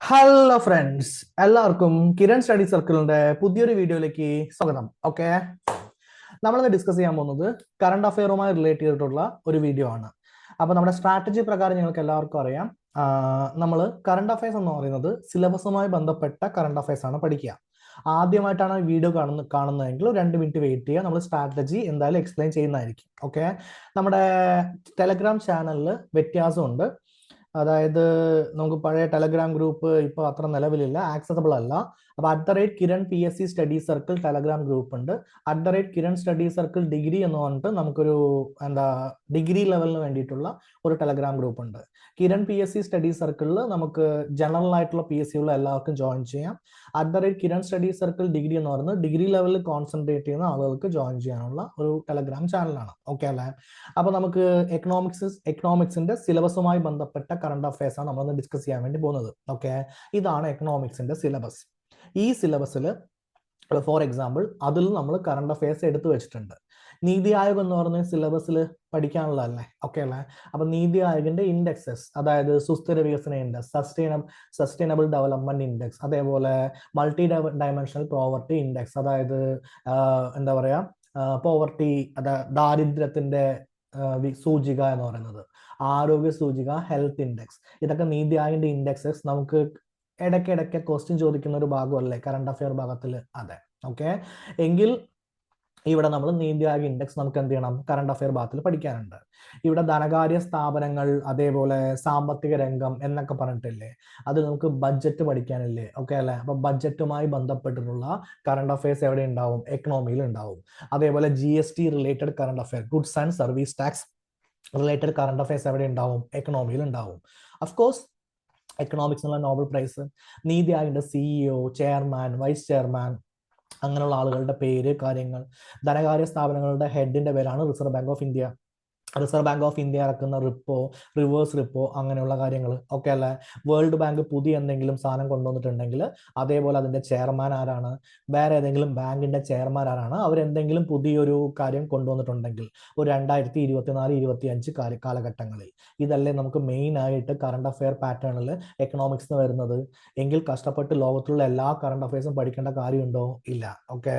Hello friends, എല്ലാവർക്കും Kiran study സർക്കിളിന്റെ പുതിയൊരു വീഡിയോയിലേക്ക് സ്വാഗതം. ഓക്കെ, നമ്മളിന്ന് ഡിസ്കസ് ചെയ്യാൻ പോകുന്നത് കറണ്ട് അഫെയറുമായി റിലേറ്റ് ചെയ്തിട്ടുള്ള ഒരു വീഡിയോ ആണ്. അപ്പോൾ നമ്മുടെ സ്ട്രാറ്റജി പ്രകാരം നിങ്ങൾക്ക് എല്ലാവർക്കും അറിയാം, നമ്മൾ കറണ്ട് അഫെയർസ് എന്ന് പറയുന്നത് സിലബസുമായി ബന്ധപ്പെട്ട കറണ്ട് അഫെയർസ് ആണ് പഠിക്കുക. ആദ്യമായിട്ടാണ് വീഡിയോ കാണുന്നതെങ്കിൽ 2 മിനിറ്റ് വെയിറ്റ് ചെയ്യുക. നമ്മൾ സ്ട്രാറ്റജി എന്തായാലും എക്സ്പ്ലെയിൻ ചെയ്യുന്നതായിരിക്കും. ഓക്കെ, നമ്മുടെ ടെലഗ്രാം ചാനലിൽ വ്യത്യാസമുണ്ട്. അതായത് നമുക്ക് പഴയ ടെലഗ്രാം ഗ്രൂപ്പ് ഇപ്പോൾ അത്ര നിലവിലില്ല, ആക്സസബിൾ അല്ല. അപ്പോൾ @Kiran PSC study circle telegram group ഉണ്ട്. @കിരൺ സ്റ്റഡി സർക്കിൾ ഡിഗ്രി എന്ന് പറഞ്ഞിട്ട് നമുക്കൊരു ഡിഗ്രി ലെവലിന് വേണ്ടിയിട്ടുള്ള ഒരു ടെലഗ്രാം ഗ്രൂപ്പ് ഉണ്ട്. കിരൺ PSC സ്റ്റഡി സർക്കിളിൽ നമുക്ക് ജനറൽ ആയിട്ടുള്ള PSC ഉള്ള എല്ലാവർക്കും ജോയിൻ ചെയ്യാം. @കിരൺ സ്റ്റഡി സർക്കിൾ ഡിഗ്രി എന്ന് പറയുന്നത് ഡിഗ്രി ലെവലിൽ കോൺസെൻട്രേറ്റ് ചെയ്യുന്ന ആളുകൾക്ക് ജോയിൻ ചെയ്യാനുള്ള ഒരു ടെലഗ്രാം ചാനലാണ്. ഓക്കെ അല്ലേ? അപ്പോൾ നമുക്ക് എക്കണോമിക്സിന്റെ സിലബസുമായി ബന്ധപ്പെട്ട കറണ്ട് അഫയേഴ്സ് ആണ് നമ്മളൊന്ന് ഡിസ്കസ് ചെയ്യാൻ വേണ്ടി പോകുന്നത്. ഓക്കെ, ഇതാണ് എക്കണോമിക്സിന്റെ സിലബസ്. ഈ സിലബസിൽ ഫോർ എക്സാമ്പിൾ അതിൽ നമ്മൾ കറണ്ട് അഫയേഴ്സ് എടുത്തു വെച്ചിട്ടുണ്ട്. നീതി ആയോഗ് എന്ന് പറഞ്ഞ സിലബസിൽ പഠിക്കാനുള്ളതല്ലേ? ഓക്കെ അല്ലേ? അപ്പൊ നീതി ആയോഗിന്റെ ഇൻഡെക്സസ്, അതായത് സുസ്ഥിര വികസന ഇൻഡെക്സ്, സസ്റ്റൈനബിൾ ഡെവലപ്മെന്റ് ഇൻഡെക്സ്, അതേപോലെ മൾട്ടി ഡയമെൻഷണൽ പോവർട്ടി ഇൻഡെക്സ്, അതായത് എന്താ പറയാ, പോവർട്ടി, ദാരിദ്ര്യത്തിന്റെ സൂചിക എന്ന് പറയുന്നത്, ആരോഗ്യ സൂചിക, ഹെൽത്ത് ഇൻഡെക്സ്, ഇതൊക്കെ നീതി ആയോഗിന്റെ ഇൻഡെക്സസ് നമുക്ക് ഇടയ്ക്കിടയ്ക്ക് ക്വസ്റ്റ്യൻ ചോദിക്കുന്ന ഒരു ഭാഗമല്ലേ കറണ്ട് അഫെയർ ഭാഗത്തിൽ? അതെ. ഓക്കെ, എങ്കിൽ ഇവിടെ നമ്മൾ നീതി ആയോഗ് ഇൻഡെക്സ് നമുക്ക് എന്ത് ചെയ്യണം? കറണ്ട് അഫെയർ ഭാഗത്തിൽ പഠിക്കാനുണ്ട്. ഇവിടെ ധനകാര്യ സ്ഥാപനങ്ങൾ, അതേപോലെ സാമ്പത്തിക രംഗം എന്നൊക്കെ പറഞ്ഞിട്ടില്ലേ, അത് നമുക്ക് ബഡ്ജറ്റ് പഠിക്കാനില്ലേ? ഓക്കെ അല്ലേ? അപ്പൊ ബഡ്ജറ്റുമായി ബന്ധപ്പെട്ടിട്ടുള്ള കറണ്ട് അഫെയർസ് എവിടെ ഉണ്ടാവും? എക്കണോമിയിൽ ഉണ്ടാവും. അതേപോലെ GST related current affair, goods and service tax related current affairs എവിടെ ഉണ്ടാവും? എക്കണോമിയിൽ ഉണ്ടാവും. അഫ്കോഴ്സ് എക്കണോമിക്സ് എന്നുള്ള നോബൽ പ്രൈസ്, നീതി ആയോഗിന്റെ CEO, ചെയർമാൻ, വൈസ് ചെയർമാൻ, അങ്ങനെയുള്ള ആളുകളുടെ പേര്, കാര്യങ്ങൾ, ധനകാര്യ സ്ഥാപനങ്ങളുടെ ഹെഡിന്റെ പേരാണ് reserve bank of India. Reserve bank of India ഇറക്കുന്ന റിപ്പോ, റിവേഴ്സ് റിപ്പോ, അങ്ങനെയുള്ള കാര്യങ്ങൾ. ഓക്കെ അല്ലേ? വേൾഡ് ബാങ്ക് പുതിയ എന്തെങ്കിലും സാധനം കൊണ്ടുവന്നിട്ടുണ്ടെങ്കിൽ അതേപോലെ അതിന്റെ ചെയർമാൻ ആരാണ്, വേറെ ഏതെങ്കിലും ബാങ്കിന്റെ ചെയർമാൻ ആരാണ്, അവരെന്തെങ്കിലും പുതിയൊരു കാര്യം കൊണ്ടുവന്നിട്ടുണ്ടെങ്കിൽ ഒരു 2024-25 കാലഘട്ടങ്ങളിൽ, ഇതല്ലേ നമുക്ക് മെയിൻ ആയിട്ട് കറണ്ട് അഫെയർ പാറ്റേണിൽ എക്കണോമിക്സ് വരുന്നത്. എങ്കിൽ കഷ്ടപ്പെട്ട് ലോകത്തുള്ള എല്ലാ കറണ്ട് അഫെയർസും പഠിക്കേണ്ട കാര്യമുണ്ടോ? ഇല്ല. ഓക്കെ,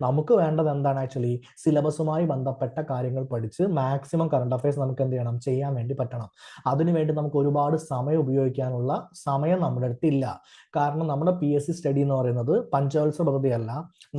നമുക്ക് വേണ്ടത് എന്താണ്? ആക്ച്വലി സിലബസുമായി ബന്ധപ്പെട്ട കാര്യങ്ങൾ പഠിച്ച് മാക്സിമം കറണ്ട് അഫയേഴ്സ് നമുക്ക് എന്ത് ചെയ്യണം? ചെയ്യാൻ വേണ്ടി പറ്റണം. അതിനുവേണ്ടി നമുക്ക് ഒരുപാട് സമയം ഉപയോഗിക്കാനുള്ള സമയം നമ്മുടെ അടുത്തില്ല. കാരണം നമ്മുടെ PSC സ്റ്റഡി എന്ന് പറയുന്നത് പഞ്ചവത്സര പദ്ധതിയല്ല.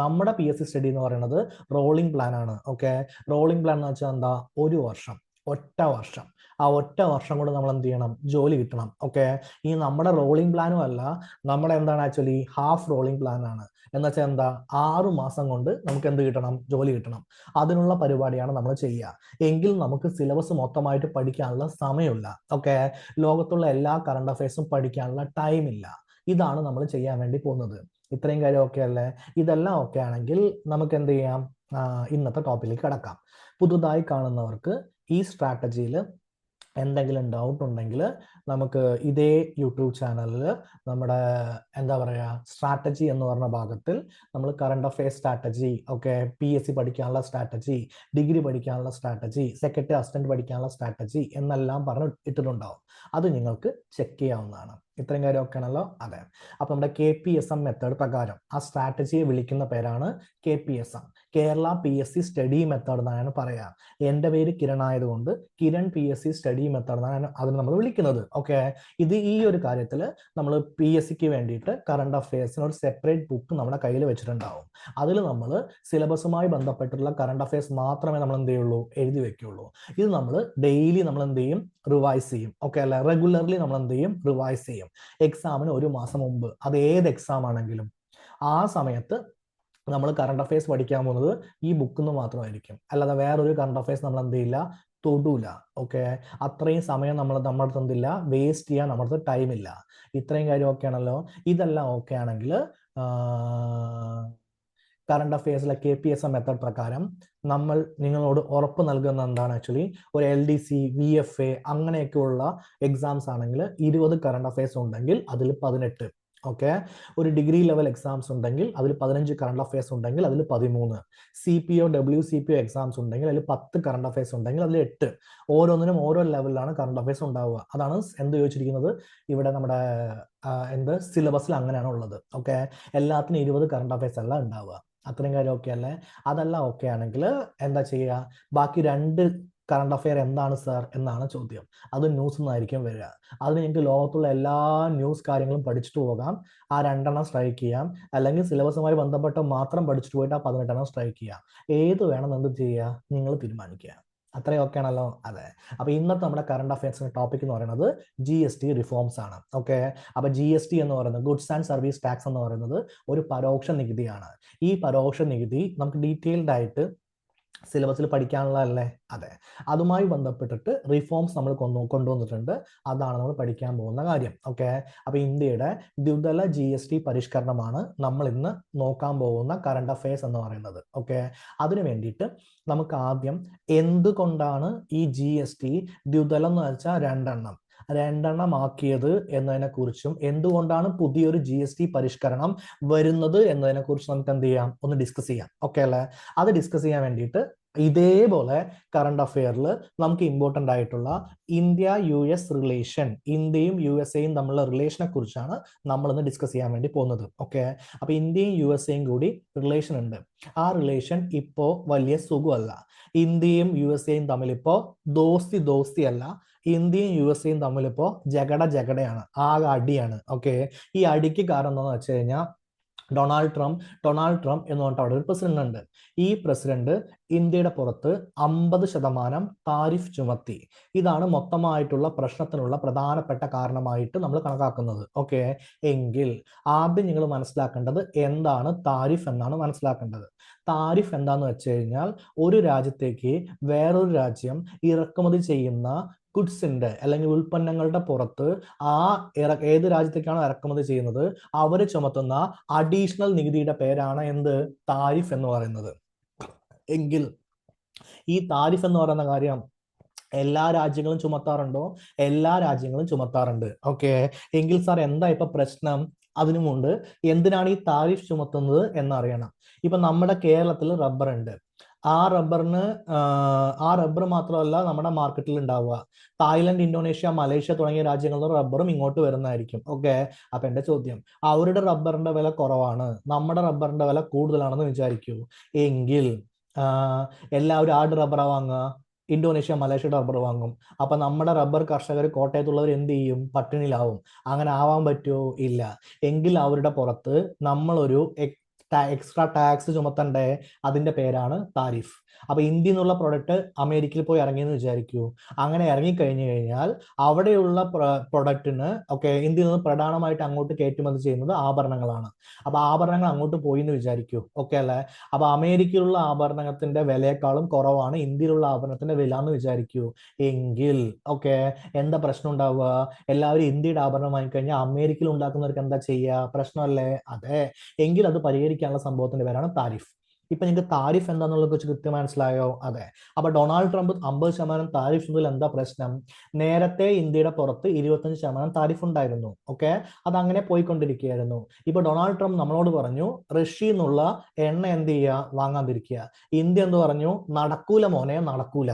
നമ്മുടെ PSC സ്റ്റഡി എന്ന് പറയുന്നത് റോളിംഗ് പ്ലാൻ ആണ്. ഓക്കെ, റോളിംഗ് പ്ലാൻ എന്ന് വെച്ചാൽ എന്താ? ഒരു വർഷം, ഒറ്റ വർഷം. ആ ഒറ്റ വർഷം കൊണ്ട് നമ്മൾ എന്ത് ചെയ്യണം? ജോലി കിട്ടണം. ഓക്കെ, ഈ നമ്മുടെ റോളിംഗ് പ്ലാനും അല്ല, നമ്മുടെ എന്താണ് ആക്ച്വലി ഹാഫ് റോളിംഗ് പ്ലാൻ ആണ്. എന്ന് വെച്ചാൽ എന്താ? 6 മാസം കൊണ്ട് നമുക്ക് എന്ത് കിട്ടണം? ജോലി കിട്ടണം. അതിനുള്ള പരിപാടിയാണ് നമ്മൾ ചെയ്യുക. എങ്കിൽ നമുക്ക് സിലബസ് മൊത്തമായിട്ട് പഠിക്കാനുള്ള സമയമില്ല. ഓക്കെ, ലോകത്തുള്ള എല്ലാ കറണ്ട് അഫയേഴ്സും പഠിക്കാനുള്ള ടൈം ഇല്ല. ഇതാണ് നമ്മൾ ചെയ്യാൻ വേണ്ടി പോകുന്നത്. ഇത്രയും കാര്യം ഓക്കെ അല്ലേ? ഇതെല്ലാം ഓക്കെ ആണെങ്കിൽ നമുക്ക് എന്ത് ചെയ്യാം? ഇന്നത്തെ ടോപ്പിലേക്ക് കടക്കാം. പുതുതായി കാണുന്നവർക്ക് ഈ സ്ട്രാറ്റജിയിൽ എന്തെങ്കിലും ഡൗട്ട് ഉണ്ടെങ്കിൽ നമുക്ക് ഇതേ യൂട്യൂബ് ചാനലിൽ നമ്മുടെ എന്താ പറയുക, സ്ട്രാറ്റജി എന്ന് പറഞ്ഞ ഭാഗത്തിൽ നമ്മൾ current affair strategy, okay, PSC പഠിക്കാനുള്ള സ്ട്രാറ്റജി, ഡിഗ്രി പഠിക്കാനുള്ള സ്ട്രാറ്റജി, സെക്രട്ടറി അസിസ്റ്റന്റ് പഠിക്കാനുള്ള സ്ട്രാറ്റജി എന്നെല്ലാം പറഞ്ഞ് ഇട്ടിട്ടുണ്ടാവും. അത് നിങ്ങൾക്ക് ചെക്ക് ചെയ്യാവുന്നതാണ്. ഇത്രയും കാര്യം ഒക്കെ ആണല്ലോ? അതെ. അപ്പൊ നമ്മുടെ KPSM മെത്തേഡ് പ്രകാരം ആ സ്ട്രാറ്റജിയെ വിളിക്കുന്ന പേരാണ് KPSM, Kerala PSC study method എന്നാണ് പറയാ. എന്റെ പേര് കിരൺ ആയതുകൊണ്ട് കിരൺ PSC സ്റ്റഡി മെത്തേഡ് എന്നാണ് അതിന് നമ്മൾ വിളിക്കുന്നത്. ഓക്കെ, ഇത് ഈ ഒരു കാര്യത്തിൽ നമ്മൾ PSCക്ക് വേണ്ടിയിട്ട് കറണ്ട് അഫയേഴ്സിന് ഒരു സെപ്പറേറ്റ് ബുക്ക് നമ്മുടെ കയ്യിൽ വെച്ചിട്ടുണ്ടാവും. അതിൽ നമ്മൾ സിലബസുമായി ബന്ധപ്പെട്ടുള്ള കറണ്ട് അഫയേഴ്സ് മാത്രമേ നമ്മൾ എന്ത് ചെയ്യുള്ളൂ? എഴുതി വെക്കുള്ളൂ. ഇത് നമ്മൾ ഡെയിലി നമ്മൾ എന്ത് ചെയ്യും? റിവൈസ് ചെയ്യും. ഓക്കെ അല്ലെ? റെഗുലർലി നമ്മൾ എന്ത് ചെയ്യും? റിവൈസ് ചെയ്യും. എക്സാമിന് 1 മാസം മുമ്പ്, അത് ഏത് എക്സാം ആണെങ്കിലും ആ സമയത്ത് നമ്മൾ കറണ്ട് അഫയേഴ്സ് പഠിക്കാൻ പോകുന്നത് ഈ ബുക്കിൽ നിന്ന് മാത്രമായിരിക്കും. അല്ലാതെ വേറൊരു കറണ്ട് അഫയേഴ്സ് നമ്മൾ എന്ത് ചെയ്യില്ല? തൊടൂല. ഓക്കെ, അത്രയും സമയം നമ്മുടെ അടുത്ത് എന്തില്ല? വേസ്റ്റ് ചെയ്യാൻ നമ്മുടെ അടുത്ത് ടൈം ഇല്ല. ഇത്രയും കാര്യം ഓക്കെ ആണല്ലോ? ഇതെല്ലാം ഓക്കെ ആണെങ്കിൽ കറണ്ട് അഫയേഴ്സിലെ KPSM മെത്തേഡ് പ്രകാരം നമ്മൾ നിങ്ങളോട് ഉറപ്പ് നൽകുന്ന എന്താണ്? ആക്ച്വലി ഒരു LDC, VFA അങ്ങനെയൊക്കെയുള്ള എക്സാംസ് ആണെങ്കിൽ 20 കറണ്ട് അഫയേഴ്സ് ഉണ്ടെങ്കിൽ അതിൽ 18 ഓക്കെ, ഒരു ഡിഗ്രി ലെവൽ എക്സാംസ് ഉണ്ടെങ്കിൽ അതിൽ 15 കറണ്ട് അഫയേഴ്സ് ഉണ്ടെങ്കിൽ അതിൽ 13, CPO WCPO എക്സാംസ് ഉണ്ടെങ്കിൽ അതിൽ 10 കറണ്ട് അഫയേഴ്സ് ഉണ്ടെങ്കിൽ അതിൽ 8. ഓരോന്നിനും ഓരോ ലെവലിലാണ് കറണ്ട് അഫയേഴ്സ് ഉണ്ടാവുക. അതാണ് എന്ത് ചോദിച്ചിരിക്കുന്നത് ഇവിടെ നമ്മുടെ എന്ത് സിലബസിൽ അങ്ങനെയാണ് ഉള്ളത്. ഓക്കെ, എല്ലാത്തിനും 20 കറണ്ട് അഫയേഴ്സ് അല്ല ഉണ്ടാവുക. അത്രയും കാര്യം ഓക്കെ അല്ലേ? അതല്ല ഓക്കെ ആണെങ്കിൽ എന്താ ചെയ്യുക, ബാക്കി 2 കറണ്ട് അഫെയർ എന്താണ് സാർ എന്നാണ് ചോദ്യം. അത് ന്യൂസ് എന്നായിരിക്കും വരിക. അത് നിങ്ങൾക്ക് ലോകത്തുള്ള എല്ലാ ന്യൂസ് കാര്യങ്ങളും പഠിച്ചിട്ട് പോകാം, ആ 2 സ്ട്രൈക്ക് ചെയ്യാം, അല്ലെങ്കിൽ സിലബസുമായി ബന്ധപ്പെട്ട് മാത്രം പഠിച്ചിട്ട് പോയിട്ട് ആ 18 സ്ട്രൈക്ക് ചെയ്യാം. ഏത് വേണം എന്ത് ചെയ്യുക നിങ്ങൾ തീരുമാനിക്കുക. അത്രയും ഓക്കെ ആണല്ലോ? അതെ. അപ്പൊ ഇന്നത്തെ നമ്മുടെ കറണ്ട് അഫയേഴ്സിന്റെ ടോപ്പിക് എന്ന് പറയുന്നത് GST റിഫോംസ് ആണ്. ഓക്കെ, അപ്പൊ GST എന്ന് പറയുന്നത് ഗുഡ്സ് ആൻഡ് സർവീസ് ടാക്സ് എന്ന് പറയുന്നത് ഒരു പരോക്ഷ നികുതിയാണ്. ഈ പരോക്ഷ നികുതി നമുക്ക് ഡീറ്റെയിൽഡ് ആയിട്ട് സിലബസിൽ പഠിക്കാനുള്ളതല്ലേ? അതെ. അതുമായി ബന്ധപ്പെട്ടിട്ട് റിഫോംസ് നമ്മൾ കൊണ്ടുവന്നിട്ടുണ്ട്. അതാണ് നമ്മൾ പഠിക്കാൻ പോകുന്ന കാര്യം. ഓക്കെ, അപ്പൊ ഇന്ത്യയുടെ ദ്വിതല GST പരിഷ്കരണമാണ് നമ്മൾ ഇന്ന് നോക്കാൻ പോകുന്ന കറണ്ട് അഫയേഴ്സ് എന്ന് പറയുന്നത്. ഓക്കെ, അതിനു വേണ്ടിയിട്ട് നമുക്ക് ആദ്യം എന്തുകൊണ്ടാണ് ഈ GST ദ്വിതലം എന്ന് വെച്ചാൽ രണ്ടെണ്ണം ആക്കിയത് എന്നതിനെ കുറിച്ചും എന്തുകൊണ്ടാണ് പുതിയൊരു GST പരിഷ്കരണം വരുന്നത് എന്നതിനെ കുറിച്ച് നമുക്ക് എന്ത് ചെയ്യാം, ഒന്ന് ഡിസ്കസ് ചെയ്യാം. ഓക്കെ അല്ലേ? അത് ഡിസ്കസ് ചെയ്യാൻ വേണ്ടിയിട്ട് ഇതേപോലെ കറണ്ട് അഫെയറിൽ നമുക്ക് ഇമ്പോർട്ടൻ്റ് ആയിട്ടുള്ള ഇന്ത്യ-US റിലേഷൻ, ഇന്ത്യയും USA തമ്മിലുള്ള റിലേഷനെ കുറിച്ചാണ് നമ്മൾ ഇന്ന് ഡിസ്കസ് ചെയ്യാൻ വേണ്ടി പോകുന്നത്. ഓക്കെ, അപ്പൊ ഇന്ത്യയും USA കൂടി റിലേഷൻ ഉണ്ട്. ആ റിലേഷൻ ഇപ്പോ വലിയ സുഖമല്ല. ഇന്ത്യയും USA തമ്മിൽ ഇപ്പോ ദോസ്തി അല്ല, ഇന്ത്യയും USA തമ്മിൽ ഇപ്പോ ജഗടയാണ്, ആകെ അടിയാണ്. ഓക്കെ, ഈ അടിക്ക് കാരണം എന്താണെന്ന് വെച്ച് കഴിഞ്ഞാൽ ഡൊണാൾഡ് ട്രംപ് എന്ന് പറഞ്ഞിട്ട് അവിടെ ഒരു പ്രസിഡന്റ് ഉണ്ട്. ഈ പ്രസിഡന്റ് ഇന്ത്യയുടെ പുറത്ത് 50% താരിഫ് ചുമത്തി. ഇതാണ് മൊത്തമായിട്ടുള്ള പ്രശ്നത്തിനുള്ള പ്രധാനപ്പെട്ട കാരണമായിട്ട് നമ്മൾ കണക്കാക്കുന്നത്. ഓക്കെ, എങ്കിൽ ആദ്യം നിങ്ങൾ മനസ്സിലാക്കേണ്ടത് എന്താണ് താരിഫ് എന്നാണ് മനസ്സിലാക്കേണ്ടത്. താരിഫ് എന്താന്ന് വെച്ച് കഴിഞ്ഞാൽ ഒരു രാജ്യത്തേക്ക് വേറൊരു രാജ്യം ഇറക്കുമതി ചെയ്യുന്ന ഗുഡ്സിന്റെ അല്ലെങ്കിൽ ഉൽപ്പന്നങ്ങളുടെ പുറത്ത് ഏത് രാജ്യത്തേക്കാണോ ഇറക്കുമതി ചെയ്യുന്നത് അവർ ചുമത്തുന്ന അഡീഷണൽ നികുതിയുടെ പേരാണ് എന്ത്, താരിഫ് എന്ന് പറയുന്നത്. എങ്കിൽ ഈ താരിഫ് എന്ന് പറയുന്ന കാര്യം എല്ലാ രാജ്യങ്ങളും ചുമത്താറുണ്ടോ? എല്ലാ രാജ്യങ്ങളും ചുമത്താറുണ്ട്. ഓക്കെ, എങ്കിൽ സാർ എന്താ ഇപ്പൊ പ്രശ്നം? അതിനുമുണ്ട് എന്തിനാണ് ഈ താരിഫ് ചുമത്തുന്നത് എന്നറിയണം. ഇപ്പൊ നമ്മുടെ കേരളത്തിൽ റബ്ബർ ഉണ്ട്. ആ റബ്ബർ മാത്രമല്ല നമ്മുടെ മാർക്കറ്റിൽ ഉണ്ടാവുക. തായ്ലൻഡ്, ഇന്തോനേഷ്യ, മലേഷ്യ തുടങ്ങിയ രാജ്യങ്ങളിൽ റബ്ബറും ഇങ്ങോട്ട് വരുന്നതായിരിക്കും. ഓക്കെ, അപ്പൊ എന്റെ ചോദ്യം, അവരുടെ റബ്ബറിന്റെ വില കുറവാണ്, നമ്മുടെ റബ്ബറിന്റെ വില കൂടുതലാണെന്ന് വിചാരിക്കൂ. എങ്കിൽ എല്ലാവരും ആട് റബ്ബറാ വാങ്ങുക, ഇന്തോനേഷ്യ, മലേഷ്യയുടെ റബ്ബർ വാങ്ങും. അപ്പൊ നമ്മുടെ റബ്ബർ കർഷകർ കോട്ടയത്തുള്ളവർ എന്ത് ചെയ്യും? പട്ടിണിയിലാവും. അങ്ങനെ ആവാൻ പറ്റുമോ? ഇല്ല. എങ്കിൽ അവരുടെ പുറത്ത് നമ്മളൊരു എക്സ്ട്രാ ടാക്സ് ചുമത്തണ്ടേ? അതിന്റെ പേരാണ് താരിഫ്. അപ്പൊ ഇന്ത്യയിൽ നിന്നുള്ള പ്രൊഡക്റ്റ് അമേരിക്കയിൽ പോയി ഇറങ്ങിയെന്ന് വിചാരിക്കൂ. അങ്ങനെ ഇറങ്ങിക്കഴിഞ്ഞു കഴിഞ്ഞാൽ അവിടെയുള്ള പ്രൊഡക്റ്റിന് ഇന്ത്യയിൽ നിന്ന് പ്രധാനമായിട്ട് അങ്ങോട്ട് കയറ്റുമതി ചെയ്യുന്നത് ആഭരണങ്ങളാണ്. അപ്പൊ ആഭരണങ്ങൾ അങ്ങോട്ട് പോയി എന്ന് വിചാരിക്കൂ. ഓക്കെ അല്ലേ? അപ്പൊ അമേരിക്കയിലുള്ള ആഭരണത്തിന്റെ വിലയെക്കാളും കുറവാണ് ഇന്ത്യയിലുള്ള ആഭരണത്തിന്റെ വില എന്ന് വിചാരിക്കൂ. എങ്കിൽ എന്താ പ്രശ്നം ഉണ്ടാവുക? എല്ലാവരും ഇന്ത്യയുടെ ആഭരണം വാങ്ങിക്കഴിഞ്ഞാൽ അമേരിക്കയിൽ ഉണ്ടാക്കുന്നവർക്ക് എന്താ ചെയ്യുക? പ്രശ്നമല്ലേ? അതെ. എങ്കിൽ അത് പരിഹരിക്കാനുള്ള സംഭവത്തിന്റെ പേരാണ് താരിഫ്. ഇപ്പൊ നിങ്ങൾക്ക് താരിഫ് എന്താണെന്നുള്ളത് കുറിച്ച് കൃത്യം മനസ്സിലായോ? അതെ. അപ്പൊ ഡൊണാൾഡ് ട്രംപ് 50% താരിഫ് മുതൽ എന്താ പ്രശ്നം? നേരത്തെ ഇന്ത്യയുടെ പുറത്ത് 25% താരിഫ് ഉണ്ടായിരുന്നു. അത് അങ്ങനെ പോയിക്കൊണ്ടിരിക്കുകയായിരുന്നു. ഇപ്പൊ ഡൊണാൾഡ് ട്രംപ് നമ്മളോട് പറഞ്ഞു റഷ്യയിൽ നിന്നുള്ള എണ്ണ എന്ത് ചെയ്യുക? വാങ്ങാതിരിക്കുക. ഇന്ത്യ എന്ത് പറഞ്ഞു? നടക്കൂല മോനെ, നടക്കൂല.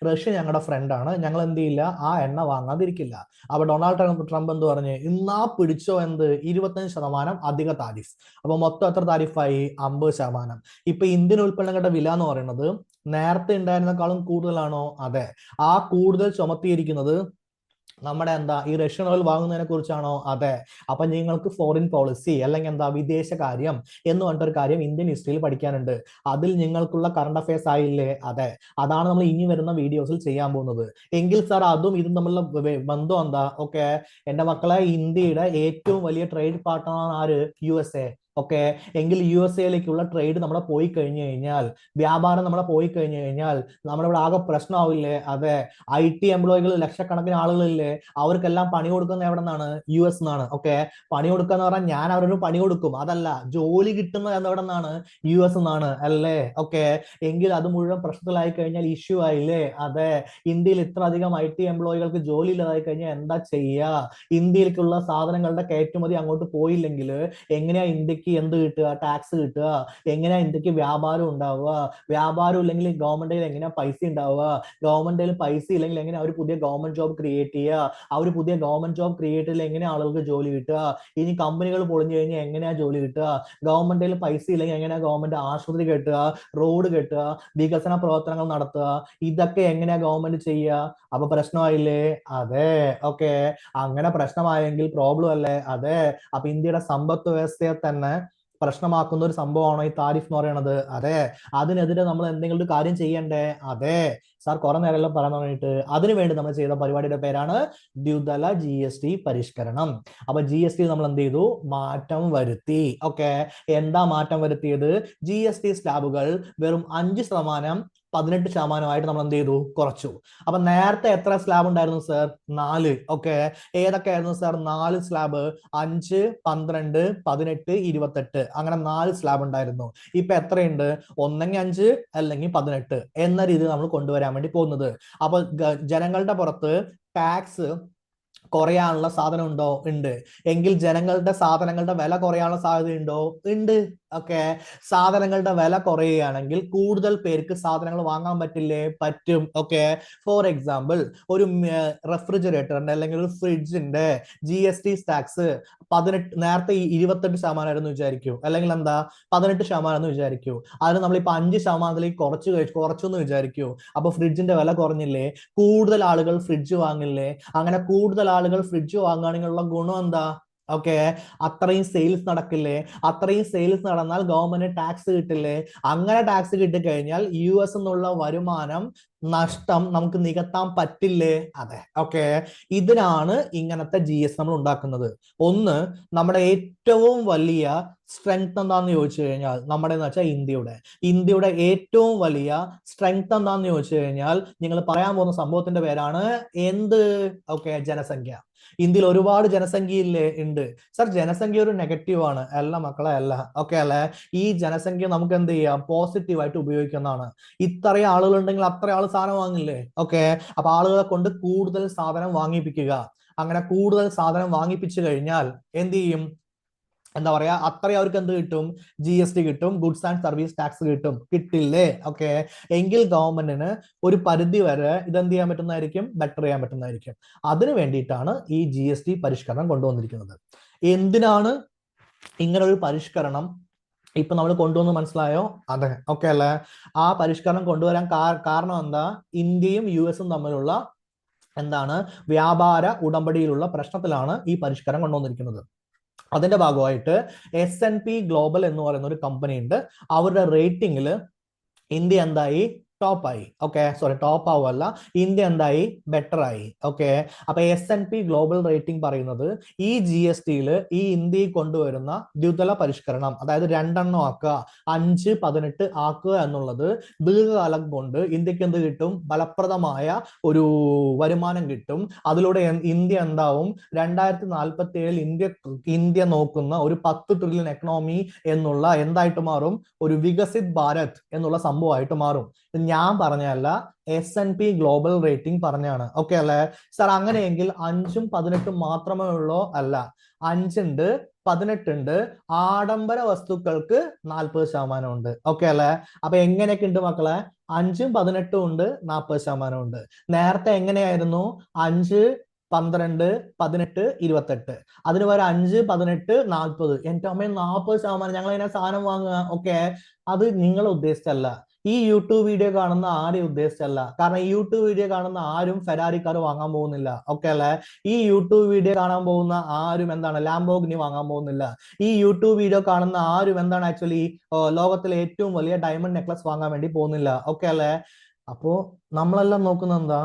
റഷ്യ ഞങ്ങളുടെ ഫ്രണ്ടാണ്, ഞങ്ങൾ എന്ത് ചെയ്യില്ല, ആ എണ്ണ വാങ്ങാതിരിക്കില്ല. അപ്പൊ ഡൊണാൾഡ് ട്രംപ് എന്ത് പറഞ്ഞു? ഇന്നാ പിടിച്ചോ എന്ത്? 25% അധിക താരിഫ്. അപ്പൊ മൊത്തം എത്ര താരിഫായി? 50%. ഇപ്പൊ ഇന്ത്യൻ ഉൽപ്പന്നങ്ങളുടെ വില എന്ന് പറയുന്നത് നേരത്തെ ഉണ്ടായിരുന്നേക്കാളും കൂടുതലാണോ? അതെ. ആ കൂടുതൽ ചുമത്തിയിരിക്കുന്നത് നമ്മുടെ ഈ റഷ്യൻ ഓയിൽ വാങ്ങുന്നതിനെ കുറിച്ചാണോ? അതെ. അപ്പൊ നിങ്ങൾക്ക് ഫോറിൻ പോളിസി അല്ലെങ്കിൽ വിദേശകാര്യം എന്ന് പറഞ്ഞിട്ടൊരു കാര്യം ഇന്ത്യൻ ഹിസ്റ്ററിയിൽ പഠിക്കാനുണ്ട്. അതിൽ നിങ്ങൾക്കുള്ള കറണ്ട് അഫയേഴ്സ് ആയില്ലേ? അതെ. അതാണ് നമ്മൾ ഇനി വരുന്ന വീഡിയോസിൽ ചെയ്യാൻ പോകുന്നത്. എങ്കിൽ സാർ അതും ഇതും തമ്മിലുള്ള ബന്ധം എന്താ? എന്റെ മക്കളെ, ഇന്ത്യയുടെ ഏറ്റവും വലിയ ട്രേഡ് പാർട്ട്ണർ ആര്? USA. ഓക്കെ. എങ്കിൽ USA ട്രേഡ് നമ്മളെ പോയി കഴിഞ്ഞു കഴിഞ്ഞാൽ, വ്യാപാരം നമ്മളെ പോയി കഴിഞ്ഞു കഴിഞ്ഞാൽ നമ്മുടെ ഇവിടെ ആകെ പ്രശ്നമാവില്ലേ? അതെ, IT എംപ്ലോയികൾ ലക്ഷക്കണക്കിന് ആളുകളില്ലേ, അവർക്കെല്ലാം പണി കൊടുക്കുന്ന എവിടെ നിന്നാണ്? US എന്നാണ്. ഓക്കെ. പണി കൊടുക്കുക എന്ന് പറഞ്ഞാൽ ഞാൻ അവരൊരു പണി കൊടുക്കും, അതല്ല, ജോലി കിട്ടുന്നത് എവിടെ നിന്നാണ്? US എന്നാണ്, അല്ലേ? ഓക്കെ. എങ്കിൽ അത് മുഴുവൻ പ്രശ്നത്തിലായി കഴിഞ്ഞാൽ ഇഷ്യൂ ആയില്ലേ? അതെ. ഇന്ത്യയിൽ ഇത്ര അധികം IT എംപ്ലോയികൾക്ക് ജോലി ഇല്ലാതായി കഴിഞ്ഞാൽ എന്താ ചെയ്യുക? ഇന്ത്യയിലേക്കുള്ള സാധനങ്ങളുടെ കയറ്റുമതി അങ്ങോട്ട് പോയില്ലെങ്കിൽ എങ്ങനെയാ ഇന്ത്യക്ക് എന്ത് കിട്ടുക? ടാക്സ് കിട്ടുക? എങ്ങനെയാ ഇന്ത്യക്ക് വ്യാപാരം ഉണ്ടാവുക? വ്യാപാരം ഇല്ലെങ്കിൽ ഗവൺമെന്റിൽ എങ്ങനെയാ പൈസ ഉണ്ടാവുക? ഗവൺമെന്റിൽ പൈസ ഇല്ലെങ്കിൽ എങ്ങനെ അവർ പുതിയ ഗവൺമെന്റ് ജോബ് ക്രിയേറ്റ് ചെയ്യുക? അവർ പുതിയ ഗവൺമെന്റ് ജോബ് ക്രിയേറ്റ് ചെയ്യില്ല എങ്ങനെ ആളുകൾക്ക് ജോലി കിട്ടുക? ഇനി കമ്പനികൾ പൊളിഞ്ഞു കഴിഞ്ഞാൽ എങ്ങനെയാ ജോലി കിട്ടുക? ഗവൺമെന്റിൽ പൈസ ഇല്ലെങ്കിൽ എങ്ങനെയാ ഗവൺമെന്റ് ആശുപത്രി കെട്ടുക, റോഡ് കെട്ടുക, വികസന പ്രവർത്തനങ്ങൾ നടത്തുക? ഇതൊക്കെ എങ്ങനെയാ ഗവൺമെന്റ് ചെയ്യുക? അപ്പൊ പ്രശ്നമായില്ലേ? അതെ. ഓക്കെ. അങ്ങനെ പ്രശ്നമായെങ്കിൽ പ്രോബ്ലം അല്ലേ? അതെ. അപ്പൊ ഇന്ത്യയുടെ സമ്പദ് വ്യവസ്ഥയെ തന്നെ പ്രശ്നമാക്കുന്ന ഒരു സംഭവമാണോ ഈ താരിഫ് എന്ന് പറയുന്നത്? അതെ. അതിനെതിരെ നമ്മൾ എന്തെങ്കിലും ഒരു കാര്യം ചെയ്യണ്ടേ? അതെ. സാർ കുറെ നേരമല്ലോ പറയാൻ വേണ്ടിയിട്ട്. അതിനുവേണ്ടി നമ്മൾ ചെയ്ത പരിപാടിയുടെ പേരാണ് ദ്വിതല GST പരിഷ്കരണം. അപ്പൊ GST നമ്മൾ എന്ത് ചെയ്തു? മാറ്റം വരുത്തി. ഓക്കെ. എന്താ മാറ്റം വരുത്തിയത്? GST സ്ലാബുകൾ വെറും 5%, 18% നമ്മൾ എന്ത് ചെയ്തു? കുറച്ചു. അപ്പൊ നേരത്തെ എത്ര സ്ലാബ് ഉണ്ടായിരുന്നു സർ? 4. ഓക്കെ. ഏതൊക്കെയായിരുന്നു സർ 4 സ്ലാബ്? 5, 12, 18, 28 അങ്ങനെ 4 സ്ലാബ് ഉണ്ടായിരുന്നു. ഇപ്പൊ എത്രയുണ്ട്? ഒന്നെങ്കിൽ 5 അല്ലെങ്കിൽ 18 എന്ന രീതി നമ്മൾ കൊണ്ടുവരാൻ വേണ്ടി പോകുന്നത്. അപ്പൊ ജനങ്ങളുടെ പുറത്ത് ടാക്സ് കുറയാനുള്ള സാധനം ഉണ്ടോ? ഉണ്ട്. എങ്കിൽ ജനങ്ങളുടെ സാധനങ്ങളുടെ വില കുറയാനുള്ള സാധ്യത ഉണ്ടോ? ഉണ്ട്. ഓക്കെ. സാധനങ്ങളുടെ വില കുറയുകയാണെങ്കിൽ കൂടുതൽ പേർക്ക് സാധനങ്ങൾ വാങ്ങാൻ പറ്റില്ലേ? പറ്റും. ഓക്കെ. ഫോർ എക്സാമ്പിൾ, ഒരു റെഫ്രിജറേറ്ററിന്റെ അല്ലെങ്കിൽ ഒരു ഫ്രിഡ്ജിന്റെ GST ടാക്സ് 18, നേരത്തെ 28% വിചാരിക്കൂ, അല്ലെങ്കിൽ എന്താ 18% എന്ന് വിചാരിക്കൂ. അതിന് നമ്മളിപ്പോ 5%ലേക്ക് കുറച്ചു എന്ന് വിചാരിക്കൂ. അപ്പൊ ഫ്രിഡ്ജിന്റെ വില കുറഞ്ഞില്ലേ? കൂടുതൽ ആളുകൾ ഫ്രിഡ്ജ് വാങ്ങില്ലേ? അങ്ങനെ കൂടുതൽ ആളുകൾ ഫ്രിഡ്ജ് വാങ്ങുകയാണെങ്കിലുള്ള ഗുണം എന്താ? ഓക്കെ. അത്രയും സെയിൽസ് നടക്കില്ലേ? അത്രയും സെയിൽസ് നടന്നാൽ ഗവൺമെന്റ് ടാക്സ് കിട്ടില്ലേ? അങ്ങനെ ടാക്സ് കിട്ടിക്കഴിഞ്ഞാൽ US എന്നുള്ള വരുമാനം നഷ്ടം നമുക്ക് നികത്താൻ പറ്റില്ലേ? അതെ. ഓക്കെ. ഇതിനാണ് ഇങ്ങനത്തെ GS നമ്മൾ ഉണ്ടാക്കുന്നത്. ഒന്ന്, നമ്മുടെ ഏറ്റവും വലിയ സ്ട്രെങ്ത് എന്താന്ന് ചോദിച്ചു കഴിഞ്ഞാൽ, നമ്മുടെ എന്ന് വെച്ചാൽ ഇന്ത്യയുടെ ഏറ്റവും വലിയ സ്ട്രെങ്ത് എന്താന്ന് ചോദിച്ചു കഴിഞ്ഞാൽ നിങ്ങൾ പറയാൻ പോകുന്ന സംഭവത്തിന്റെ പേരാണ് എന്ത്? ഓക്കെ, ജനസംഖ്യ. ഇന്ത്യയിൽ ഒരുപാട് ജനസംഖ്യയില്ലേ? ഉണ്ട്. സർ, ജനസംഖ്യ ഒരു നെഗറ്റീവ് ആണ്. അല്ല മക്കളെ, അല്ല. ഓക്കെ അല്ലെ? ഈ ജനസംഖ്യ നമുക്ക് എന്ത് ചെയ്യാം? പോസിറ്റീവായിട്ട് ഉപയോഗിക്കുന്നതാണ്. ഇത്രയും ആളുകൾ ഉണ്ടെങ്കിൽ അത്ര ആൾ സാധനം വാങ്ങില്ലേ? ഓക്കെ. അപ്പൊ ആളുകളെ കൊണ്ട് കൂടുതൽ സാധനം വാങ്ങിപ്പിക്കുക. അങ്ങനെ കൂടുതൽ സാധനം വാങ്ങിപ്പിച്ചു കഴിഞ്ഞാൽ എന്ത് ചെയ്യും? എന്താ പറയാ, അത്രയും അവർക്ക് എന്ത് കിട്ടും? GST കിട്ടും, ഗുഡ്സ് ആൻഡ് സർവീസ് ടാക്സ് കിട്ടും. കിട്ടില്ലേ? ഓക്കെ. എങ്കിൽ ഗവൺമെന്റിന് ഒരു പരിധി വരെ ഇതെന്ത് ചെയ്യാൻ പറ്റുന്നതായിരിക്കും? ബെറ്റർ ചെയ്യാൻ പറ്റുന്നതായിരിക്കും. അതിനു വേണ്ടിയിട്ടാണ് ഈ GST പരിഷ്കരണം കൊണ്ടുവന്നിരിക്കുന്നത്. എന്തിനാണ് ഇങ്ങനെ ഒരു പരിഷ്കരണം ഇപ്പൊ നമ്മൾ കൊണ്ടുവന്ന് മനസ്സിലായോ? അതെ. ഓക്കെ അല്ലേ? ആ പരിഷ്കരണം കൊണ്ടുവരാൻ കാരണം എന്താ? ഇന്ത്യയും US തമ്മിലുള്ള എന്താണ് വ്യാപാര ഉടമ്പടിയിലുള്ള പ്രശ്നത്തിലാണ് ഈ പരിഷ്കരണം കൊണ്ടുവന്നിരിക്കുന്നത്. അതിന്റെ ഭാഗമായിട്ട് S&P ഗ്ലോബൽ എന്ന് പറയുന്ന ഒരു കമ്പനി ഉണ്ട്. അവരുടെ റേറ്റിംഗിൽ ഇന്ത്യ എന്തായി? ടോപ്പായി. ഓക്കെ. സോറി, ടോപ്പ് ആവുമല്ല, ഇന്ത്യ എന്തായി? ബെറ്റർ ആയി. ഓക്കെ. അപ്പൊ S&P ഗ്ലോബൽ റേറ്റിംഗ് പറയുന്നത് ഈ GSTയിൽ ഈ ഇന്ത്യയിൽ കൊണ്ടുവരുന്ന ദ്വിതല പരിഷ്കരണം, അതായത് 2 ആക്കുക, 5, 18 ആക്കുക എന്നുള്ളത് ദീർഘകാലം കൊണ്ട് ഇന്ത്യക്ക് എന്ത് കിട്ടും? ഫലപ്രദമായ ഒരു വരുമാനം കിട്ടും. അതിലൂടെ ഇന്ത്യ എന്താവും? 2047 ഇന്ത്യ നോക്കുന്ന ഒരു 10 ട്രില്യൺ എക്കണോമി എന്നുള്ള എന്തായിട്ട് മാറും? ഒരു വികസിത് ഭാരത് എന്നുള്ള സംഭവമായിട്ട് മാറും. ഞാൻ പറഞ്ഞല്ല, S&P ഗ്ലോബൽ റേറ്റിംഗ് പറഞ്ഞാണ്. ഓക്കെ അല്ലെ? സാർ, അങ്ങനെയെങ്കിൽ 5ഉം 18ഉം മാത്രമേ ഉള്ളൂ? അല്ല, 5 ഉണ്ട്, 18 ഉണ്ട്. ആഡംബര വസ്തുക്കൾക്ക് 40% ഉണ്ട്. ഓക്കെ അല്ലെ? അപ്പൊ എങ്ങനെയൊക്കെ ഉണ്ട് മക്കളെ? 5ഉം 18ഉം ഉണ്ട്, 40% ഉണ്ട്. നേരത്തെ എങ്ങനെയായിരുന്നു? 5, 12, 18, 28. അതിന് പകരം 5, 18, 40. എന്റെ അമ്മ 40%. ഞങ്ങൾ അതിനെ സാധനം വാങ്ങുക. ഓക്കെ. അത് നിങ്ങളെ ഉദ്ദേശിച്ചല്ല, ഈ യൂട്യൂബ് വീഡിയോ കാണുന്ന ആരെയും ഉദ്ദേശിച്ചല്ല. കാരണം ഈ യൂട്യൂബ് വീഡിയോ കാണുന്ന ആരും ഫെരാറി കാർ വാങ്ങാൻ പോകുന്നില്ല. ഓക്കെ അല്ലെ? ഈ യൂട്യൂബ് വീഡിയോ കാണാൻ പോകുന്ന ആരും എന്താണ്? ലാംബോർഗിനി വാങ്ങാൻ പോകുന്നില്ല. ഈ യൂട്യൂബ് വീഡിയോ കാണുന്ന ആരും എന്താണ് ആക്ച്വലി ലോകത്തിലെ ഏറ്റവും വലിയ ഡയമണ്ട് നെക്ലസ് വാങ്ങാൻ വേണ്ടി പോകുന്നില്ല. ഓക്കെ അല്ലെ? അപ്പോ നമ്മളെല്ലാം നോക്കുന്നത് എന്താ?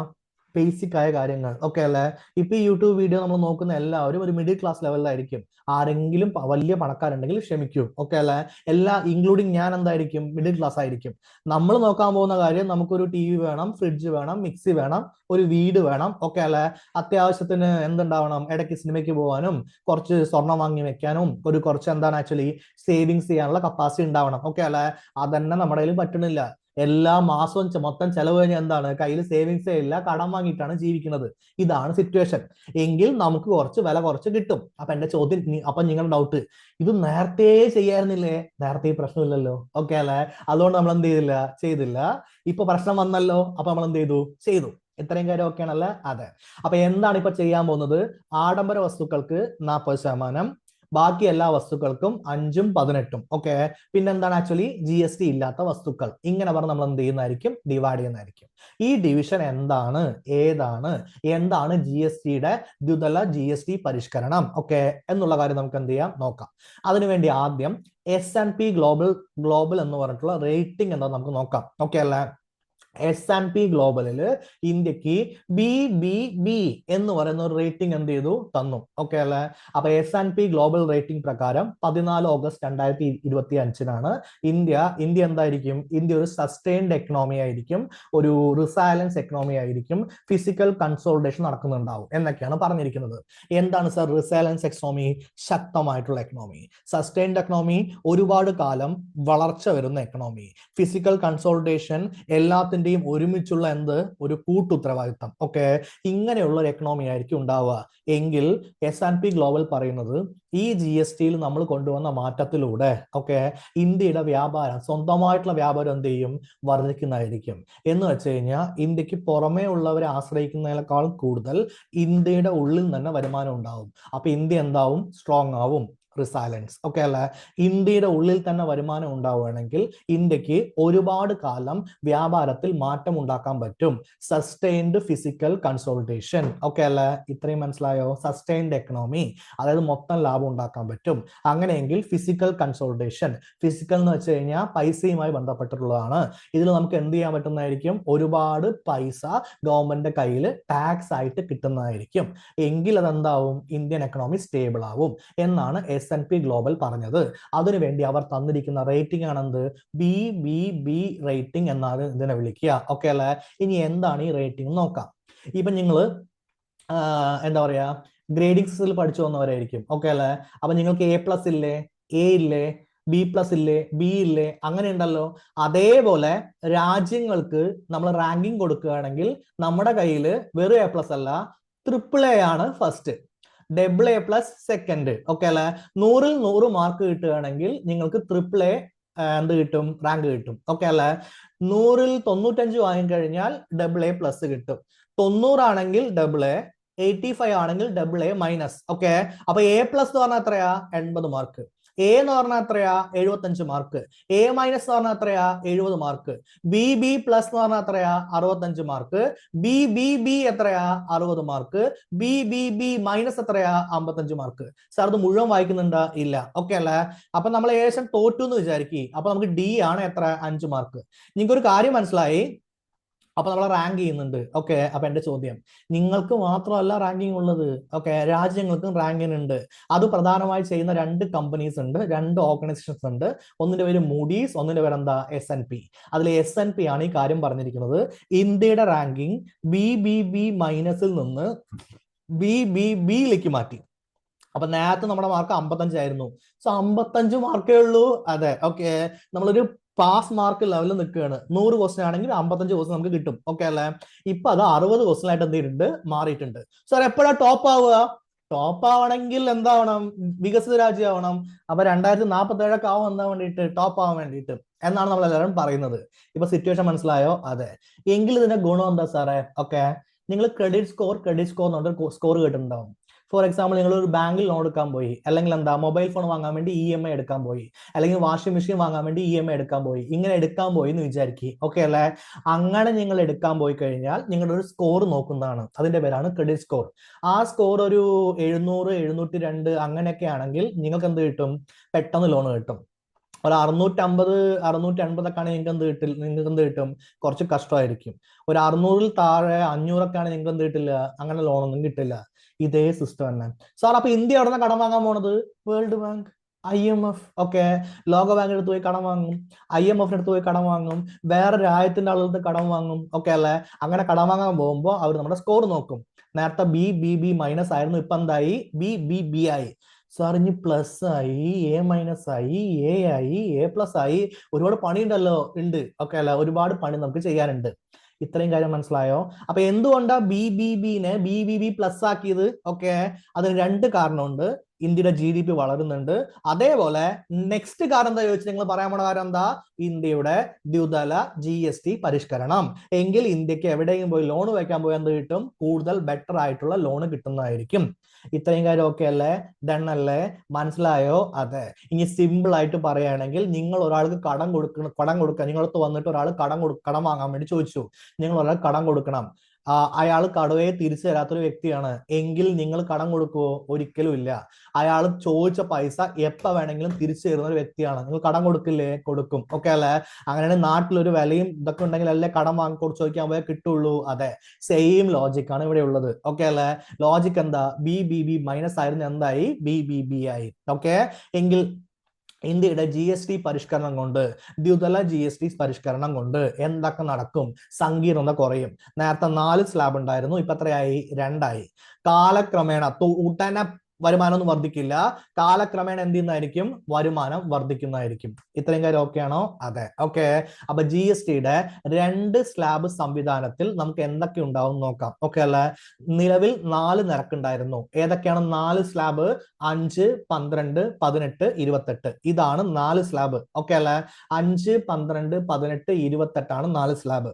ബേസിക് ആയ കാര്യങ്ങൾ. ഓക്കെ അല്ലേ? ഇപ്പൊ ഈ യൂട്യൂബ് വീഡിയോ നമ്മൾ നോക്കുന്ന എല്ലാവരും ഒരു മിഡിൽ ക്ലാസ് ലെവലിലായിരിക്കും. ആരെങ്കിലും വലിയ പണക്കാരുണ്ടെങ്കിൽ ക്ഷമിക്കൂ. ഓക്കെ അല്ലേ? എല്ലാ ഇൻക്ലൂഡിങ് ഞാൻ എന്തായിരിക്കും? മിഡിൽ ക്ലാസ് ആയിരിക്കും. നമ്മൾ നോക്കാൻ പോകുന്ന കാര്യം, നമുക്കൊരു TV വേണം, ഫ്രിഡ്ജ് വേണം, മിക്സി വേണം, ഒരു വീട് വേണം. ഓക്കെ അല്ലേ? അത്യാവശ്യത്തിന് എന്തുണ്ടാവണം? ഇടയ്ക്ക് സിനിമയ്ക്ക് പോകാനും കുറച്ച് സ്വർണം വാങ്ങി വെക്കാനും കുറച്ച് എന്താണ് ആക്ച്വലി സേവിങ്സ് ചെയ്യാനുള്ള കപ്പാസിറ്റി ഉണ്ടാവണം. ഓക്കെ അല്ലേ? അതന്നെ നമ്മുടെ കയ്യിൽ പറ്റണില്ല. എല്ലാ മാസവും മൊത്തം ചെലവ് കഴിഞ്ഞാൽ എന്താണ്? കയ്യിൽ സേവിങ്സേ ഇല്ല, കടം വാങ്ങിയിട്ടാണ് ജീവിക്കുന്നത്. ഇതാണ് സിറ്റുവേഷൻ. എങ്കിൽ നമുക്ക് കുറച്ച് വില കുറച്ച് കിട്ടും. അപ്പൊ എന്റെ ചോദ്യം, അപ്പൊ നിങ്ങളുടെ ഡൗട്ട്, ഇത് നേരത്തെ ചെയ്യായിരുന്നില്ലേ? നേരത്തെ പ്രശ്നമില്ലല്ലോ. ഓക്കെ അല്ലേ? അതുകൊണ്ട് നമ്മൾ എന്ത് ചെയ്തില്ല. ഇപ്പൊ പ്രശ്നം വന്നല്ലോ, അപ്പൊ നമ്മൾ എന്ത് ചെയ്തു. ഇത്രയും കാര്യം ഓക്കെ ആണല്ലേ? അതെ. അപ്പൊ എന്താണ് ഇപ്പൊ ചെയ്യാൻ പോകുന്നത്? ആഡംബര വസ്തുക്കൾക്ക് 40%, ബാക്കി എല്ലാ വസ്തുക്കൾക്കും 5ഉം 18ഉം. ഓക്കെ. പിന്നെന്താണ് ആക്ച്വലി GST ഇല്ലാത്ത വസ്തുക്കൾ. ഇങ്ങനെ പറഞ്ഞ് നമ്മൾ എന്ത് ചെയ്യുന്നതായിരിക്കും? ഡിവൈഡ് ചെയ്യുന്നതായിരിക്കും. ഈ ഡിവിഷൻ എന്താണ് GSTയുടെ ദ്വിതല GST പരിഷ്കരണം ഓക്കെ എന്നുള്ള കാര്യം നമുക്ക് എന്ത് ചെയ്യാം? നോക്കാം. അതിനുവേണ്ടി ആദ്യം S&P ഗ്ലോബൽ എന്ന് പറഞ്ഞിട്ടുള്ള റേറ്റിംഗ് എന്താ നമുക്ക് നോക്കാം. ഓക്കെ അല്ലേ? S&P ഗ്ലോബലില് ഇന്ത്യക്ക് BBB എന്ന് പറയുന്ന ഒരു റേറ്റിംഗ് എന്ത് ചെയ്തു? തന്നു. ഓക്കെ അല്ലേ? അപ്പൊ S&P ഗ്ലോബൽ റേറ്റിംഗ് പ്രകാരം 14 ഓഗസ്റ്റ് 2025 ഇന്ത്യ എന്തായിരിക്കും? ഇന്ത്യ ഒരു സസ്റ്റൈൻഡ് എക്കണോമി ആയിരിക്കും, ഒരു റിസൈലൻസ് എക്കണോമി ആയിരിക്കും, ഫിസിക്കൽ കൺസോളിഡേഷൻ നടക്കുന്നുണ്ടാവും എന്നൊക്കെയാണ് പറഞ്ഞിരിക്കുന്നത്. എന്താണ് സർ റിസൈലൻസ് എക്കണോമി? ശക്തമായിട്ടുള്ള എക്കണോമി. സസ്റ്റൈൻഡ് എക്കണോമി, ഒരുപാട് കാലം വളർച്ച വരുന്ന എക്കണോമി. ഫിസിക്കൽ കൺസോളിഡേഷൻ, എല്ലാത്തിന്റെയും ഒരുമിച്ചുള്ള ഒരു കൂട്ടുത്തരവാദിത്തം. ഓക്കെ. ഇങ്ങനെയുള്ള ഒരു എക്കണോമി ആയിരിക്കും ഉണ്ടാവുക. എങ്കിൽ S&P ഗ്ലോബൽ പറയുന്നത് ഈ GSTയിൽ നമ്മൾ കൊണ്ടുവന്ന മാറ്റത്തിലൂടെ ഓക്കെ ഇന്ത്യയുടെ വ്യാപാരം, സ്വന്തമായിട്ടുള്ള വ്യാപാരം എന്ത് ചെയ്യും? വർദ്ധിക്കുന്നതായിരിക്കും. എന്ന് വെച്ച് കഴിഞ്ഞാൽ ഇന്ത്യക്ക് പുറമേ ഉള്ളവരെ ആശ്രയിക്കുന്നതിനേക്കാൾ കൂടുതൽ ഇന്ത്യയുടെ ഉള്ളിൽ തന്നെ വരുമാനം ഉണ്ടാവും. അപ്പൊ ഇന്ത്യ എന്താവും? സ്ട്രോങ് ആവും. റിസൈലൻസ്. ഓക്കെ അല്ലേ? ഇന്ത്യയുടെ ഉള്ളിൽ തന്നെ വരുമാനം ഉണ്ടാവുകയാണെങ്കിൽ ഇന്ത്യക്ക് ഒരുപാട് കാലം വ്യാപാരത്തിൽ മാറ്റം ഉണ്ടാക്കാൻ പറ്റും. Sustained physical consolidation. ഓക്കെ അല്ലേ? ഇത്രയും മനസ്സിലായോ? സസ്റ്റൈൻഡ് എക്കണോമി, അതായത് മൊത്തം ലാഭം ഉണ്ടാക്കാൻ പറ്റും. അങ്ങനെയെങ്കിൽ ഫിസിക്കൽ കൺസോളിഡേഷൻ, ഫിസിക്കൽ എന്ന് വെച്ച് കഴിഞ്ഞാൽ പൈസയുമായി ബന്ധപ്പെട്ടിട്ടുള്ളതാണ്. ഇതിൽ നമുക്ക് എന്ത് ചെയ്യാൻ പറ്റുന്നതായിരിക്കും? ഒരുപാട് പൈസ ഗവൺമെന്റിന്റെ കയ്യിൽ ടാക്സ് ആയിട്ട് കിട്ടുന്നതായിരിക്കും. എങ്കിൽ അതെന്താവും? ഇന്ത്യൻ എക്കണോമി സ്റ്റേബിൾ ആവും എന്നാണ് S&P ഗ്ലോബൽ പറഞ്ഞത്. അതിനുവേണ്ടി അവർ തന്നിരിക്കുന്ന റേറ്റിംഗ് ആണെന്ത്? BBB റേറ്റിംഗ് എന്നാണ് ഇതിനെ വിളിക്കുക. ഓക്കെ അല്ലേ? ഇനി എന്താണ് ഈ റേറ്റിംഗ് നോക്കാം. ഇപ്പൊ നിങ്ങള് എന്താ പറയാ, ഗ്രേഡിംഗ് സിസ്റ്റത്തിൽ പഠിച്ചു വന്നവരായിരിക്കും. ഓക്കെ അല്ലേ? അപ്പൊ നിങ്ങൾക്ക് A+ ഇല്ലേ, A ഇല്ലേ, B+ ഇല്ലേ, B ഇല്ലേ, അങ്ങനെ ഉണ്ടല്ലോ. അതേപോലെ രാജ്യങ്ങൾക്ക് നമ്മൾ റാങ്കിങ് കൊടുക്കുകയാണെങ്കിൽ നമ്മുടെ കയ്യിൽ വെറും A+ അല്ല, AAA ആണ് ഫസ്റ്റ്, AA+ സെക്കൻഡ്. ഓക്കെ അല്ലെ? 100ൽ 100 മാർക്ക് കിട്ടുകയാണെങ്കിൽ നിങ്ങൾക്ക് AAA എന്ത് കിട്ടും? റാങ്ക് കിട്ടും. ഓക്കെ അല്ലെ? 100ൽ 95 വാങ്ങിക്കഴിഞ്ഞാൽ AA+ കിട്ടും. 90 ആണെങ്കിൽ AA, 85 ആണെങ്കിൽ AA-. ഓക്കെ. അപ്പൊ A+ എന്ന് പറഞ്ഞാൽ എത്രയാ? 80 മാർക്ക്. A എന്ന് പറഞ്ഞാൽ എത്രയാ? 75 മാർക്ക്. A- എന്ന് പറഞ്ഞാൽ എത്രയാ? 70 മാർക്ക്. BB+ എന്ന് പറഞ്ഞാൽ എത്രയാ? 65 മാർക്ക്. BBB എത്രയാ? 60 മാർക്ക്. BBB- എത്രയാ? 55 മാർക്ക്. സാർ ഇത് മുഴുവൻ വായിക്കുന്നുണ്ടോ? ഇല്ല. ഓക്കെ അല്ലേ? അപ്പൊ നമ്മൾ ഏകദേശം തോറ്റു എന്ന് വിചാരിക്കും. അപ്പൊ നമുക്ക് D ആണ് എത്ര? 5 മാർക്ക്. നിങ്ങൾക്ക് ഒരു കാര്യം മനസ്സിലായി? അപ്പൊ നമ്മൾ റാങ്ക് ചെയ്യുന്നുണ്ട്. ഓക്കെ. അപ്പൊ എന്റെ ചോദ്യം, നിങ്ങൾക്ക് മാത്രമല്ല റാങ്കിങ് ഉള്ളത്. ഓക്കെ, രാജ്യങ്ങൾക്കും റാങ്കിങ് ഉണ്ട്. അത് പ്രധാനമായി ചെയ്യുന്ന 2 കമ്പനീസ് ഉണ്ട്, 2 ഓർഗനൈസേഷൻസ് ഉണ്ട്. ഒന്നിന്റെ പേര് മൂഡീസ്, ഒന്നിന്റെ പേര് എന്താ? S&P. അതിൽ S&P ആണ് ഈ കാര്യം പറഞ്ഞിരിക്കുന്നത്. ഇന്ത്യയുടെ റാങ്കിങ് BBB- നിന്ന് BBB-ലേക്ക് മാറ്റി. അപ്പൊ നേരത്തെ നമ്മുടെ മാർക്ക് 55 ആയിരുന്നു. സോ 55 മാർക്കേ ഉള്ളൂ. അതെ. ഓക്കെ. നമ്മളൊരു പാസ് മാർക്ക് ലെവലിൽ നിൽക്കുകയാണ്. 100 ക്വസ്റ്റൻ ആണെങ്കിൽ 55 ക്വസ്റ്റൻ നമുക്ക് കിട്ടും. ഓക്കെ അല്ലെ? ഇപ്പൊ അത് 60 ക്വസ്റ്റൻ ആയിട്ട് എന്ത് ചെയ്തിട്ടുണ്ട്? മാറിയിട്ടുണ്ട്. സാർ എപ്പോഴാ ടോപ്പ് ആവുക? ടോപ്പ് ആവണമെങ്കിൽ എന്താവണം? വികസിത രാജ്യമാവണം. അപ്പൊ 2047 ആവും എന്താ വേണ്ടിയിട്ട്? ടോപ്പ് ആവാൻ വേണ്ടിയിട്ട് എന്നാണ് നമ്മൾ എല്ലാവരും പറയുന്നത്. ഇപ്പൊ സിറ്റുവേഷൻ മനസ്സിലായോ? അതെ. എങ്കിൽ ഇതിന്റെ ഗുണം എന്താ സാറേ? ഓക്കെ, നിങ്ങൾ ക്രെഡിറ്റ് സ്കോർ എന്ന് പറഞ്ഞ സ്കോർ കേട്ടിട്ടുണ്ടാവും. ഫോർ എക്സാമ്പിൾ, നിങ്ങൾ ഒരു ബാങ്കിൽ ലോൺ എടുക്കാൻ പോയി, അല്ലെങ്കിൽ എന്താ മൊബൈൽ ഫോൺ വാങ്ങാൻ വേണ്ടി EMI എടുക്കാൻ പോയി, അല്ലെങ്കിൽ വാഷിംഗ് മെഷീൻ വാങ്ങാൻ വേണ്ടി EMI എടുക്കാൻ പോയി. ഇങ്ങനെ എടുക്കാൻ പോയി എന്ന് വിചാരിക്കുക. ഓക്കെ അല്ലെ? അങ്ങനെ നിങ്ങൾ എടുക്കാൻ പോയി കഴിഞ്ഞാൽ നിങ്ങളുടെ ഒരു സ്കോർ നോക്കുന്നതാണ്. അതിന്റെ പേരാണ് ക്രെഡിറ്റ് സ്കോർ. ആ സ്കോർ ഒരു 700, 702 അങ്ങനെയൊക്കെ ആണെങ്കിൽ നിങ്ങൾക്ക് എന്ത് കിട്ടും? പെട്ടെന്ന് ലോൺ കിട്ടും. ഒരു 650 നിങ്ങൾക്ക് എന്ത് കിട്ടും? കുറച്ച് കഷ്ടമായിരിക്കും. ഒരു 600-ൽ താഴെ 500 നിങ്ങൾക്ക് എന്ത് കിട്ടില്ല? അങ്ങനെ ലോണൊന്നും കിട്ടില്ല. ഇതേ സിസ്റ്റം തന്നെ. സാർ അപ്പൊ ഇന്ത്യ എവിടെ നിന്ന് കടം വാങ്ങാൻ പോണത്? World bank, IMF, okay. ലോക ബാങ്ക് എടുത്ത് പോയി കടം വാങ്ങും, IMF എടുത്ത് പോയി കടം വാങ്ങും, വേറെ രാജ്യത്തിന്റെ ആളുകൾക്ക് കടം വാങ്ങും, ഓക്കെ അല്ലേ? അങ്ങനെ കടം വാങ്ങാൻ പോകുമ്പോൾ അവർ നമ്മുടെ സ്കോർ നോക്കും. നേരത്തെ ബി മൈനസ് ആയിരുന്നു, ഇപ്പൊ എന്തായി? ബി ആയി. സാർ ഇനി പ്ലസ് ആയി, A- ആയി, A ആയി, A+ ആയി. ഒരുപാട് പണി ഉണ്ടല്ലോ, ഉണ്ട്, ഓക്കെ അല്ല? ഒരുപാട് പണി നമുക്ക് ചെയ്യാനുണ്ട്. ഇത്രയും കാര്യം മനസ്സിലായോ? അപ്പൊ എന്തുകൊണ്ടാ ബി++ ആക്കിയത്? ഓക്കെ, അതിന് 2 കാരണമുണ്ട്. ഇന്ത്യയുടെ GDP വളരുന്നുണ്ട്. അതേപോലെ നെക്സ്റ്റ് കാരണം എന്താ ചോദിച്ചാൽ നിങ്ങൾ പറയാൻ പോണ കാര്യം എന്താ? ഇന്ത്യയുടെ ദ്വിതല GST പരിഷ്കരണം. എങ്കിൽ ഇന്ത്യക്ക് എവിടെയെങ്കിലും പോയി ലോൺ വയ്ക്കാൻ പോയാൽ എന്ത് കിട്ടും? കൂടുതൽ ബെറ്റർ ആയിട്ടുള്ള ലോൺ കിട്ടുന്നതായിരിക്കും. ഇത്രയും കാര്യം ഓക്കെ അല്ലേ? ഡൺ അല്ലേ? മനസ്സിലായോ? അതെ. ഇനി സിമ്പിൾ ആയിട്ട് പറയുകയാണെങ്കിൽ, നിങ്ങൾ ഒരാൾക്ക് കടം കൊടുക്കുക, നിങ്ങളടുത്ത് വന്നിട്ട് ഒരാൾ കടം വാങ്ങാൻ വേണ്ടി ചോദിച്ചു, നിങ്ങൾ ഒരാൾ കടം കൊടുക്കണം. അയാൾ കടവയെ തിരിച്ചു തരാത്തൊരു വ്യക്തിയാണ് എങ്കിൽ നിങ്ങൾ കടം കൊടുക്കുവോ? ഒരിക്കലും ഇല്ല. അയാൾ ചോദിച്ച പൈസ എപ്പോ വേണമെങ്കിലും തിരിച്ചു തരുന്ന ഒരു വ്യക്തിയാണ്. നിങ്ങൾ കടം കൊടുക്കില്ലേ? കൊടുക്കും, ഓക്കെ അല്ലേ? അങ്ങനെയാണ് നാട്ടിലൊരു വിലയും ഇതൊക്കെ ഉണ്ടെങ്കിൽ അല്ലേ കടം ചോദിക്കാൻ പോയാൽ കിട്ടുള്ളൂ. അതെ, സെയിം ലോജിക് ആണ് ഇവിടെ ഉള്ളത്, ഓക്കെ അല്ലേ? ലോജിക് എന്താ? ബി മൈനസ് ആയിരുന്നു, എന്തായി? ബി ആയി. ഓക്കെ, എങ്കിൽ ഇന്ത്യയുടെ GST പരിഷ്കരണം കൊണ്ട്, ദ്വിതല GST പരിഷ്കരണം കൊണ്ട് എന്തൊക്കെ നടക്കും? സങ്കീർണത കുറയും. നേരത്തെ 4 സ്ലാബ് ഉണ്ടായിരുന്നു, ഇപ്പൊ എത്രയായി? 2 ആയി. കാലക്രമേണ ഉടനെ വരുമാനമൊന്നും വർദ്ധിക്കില്ല. കാലക്രമേണ എന്ത് ചെയ്യുന്നതായിരിക്കും? വരുമാനം വർദ്ധിക്കുന്നതായിരിക്കും. ഇത്രയും കാര്യം ഓക്കെ ആണോ? അതെ, ഓക്കെ. അപ്പൊ GSTയുടെ 2 സ്ലാബ് സംവിധാനത്തിൽ നമുക്ക് എന്തൊക്കെ ഉണ്ടാവും നോക്കാം, ഓക്കെ അല്ലേ? നിലവിൽ 4 നിരക്കുണ്ടായിരുന്നു. ഏതൊക്കെയാണ് 4 സ്ലാബ്? 5, 12, 18, 28. ഇതാണ് 4 സ്ലാബ്, ഓക്കെ അല്ലേ? 5, 12, 18, 28 ആണ് 4 സ്ലാബ്.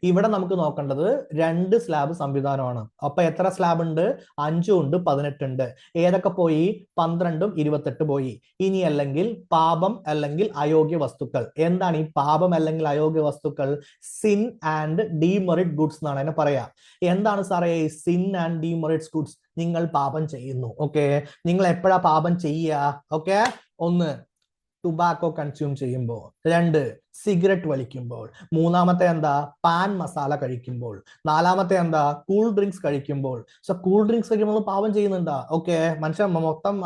ഇവിടെ നമുക്ക് നോക്കേണ്ടത് 2 സ്ലാബ് സംവിധാനമാണ്. അപ്പൊ എത്ര സ്ലാബ് ഉണ്ട്? 5 ഉണ്ട്, 18 ഉണ്ട്. ഏതൊക്കെ പോയി? 12ഉം 28 പോയി. ഇനി അല്ലെങ്കിൽ പാപം അല്ലെങ്കിൽ അയോഗ്യ വസ്തുക്കൾ. എന്താണ് ഈ പാപം അല്ലെങ്കിൽ അയോഗ്യ വസ്തുക്കൾ? സിൻ ആൻഡ് ഡീമെറിറ്റ് ഗുഡ്സ് എന്നാണ് അതിനെ പറയാ. എന്താണ് സാറേ സിൻ ആൻഡ് ഡീമെറിറ്റ് ഗുഡ്സ്? നിങ്ങൾ പാപം ചെയ്യുന്നു, ഓക്കെ. നിങ്ങൾ എപ്പോഴാ പാപം ചെയ്യുക? ഓക്കെ, 1 ടുബാക്കോ കൺസ്യൂം ചെയ്യുമ്പോൾ, 2 സിഗരറ്റ് വലിക്കുമ്പോൾ, 3-മത്തെ എന്താ? പാൻ മസാല കഴിക്കുമ്പോൾ, 4-മത്തെ എന്താ? കൂൾ ഡ്രിങ്ക്സ് കഴിക്കുമ്പോൾ. സോ കൂൾ ഡ്രിങ്ക്സ് കഴിക്കുമ്പോൾ പാപം ചെയ്യുന്നുണ്ടാ? ഓക്കെ, മനുഷ്യൻ മൊത്തം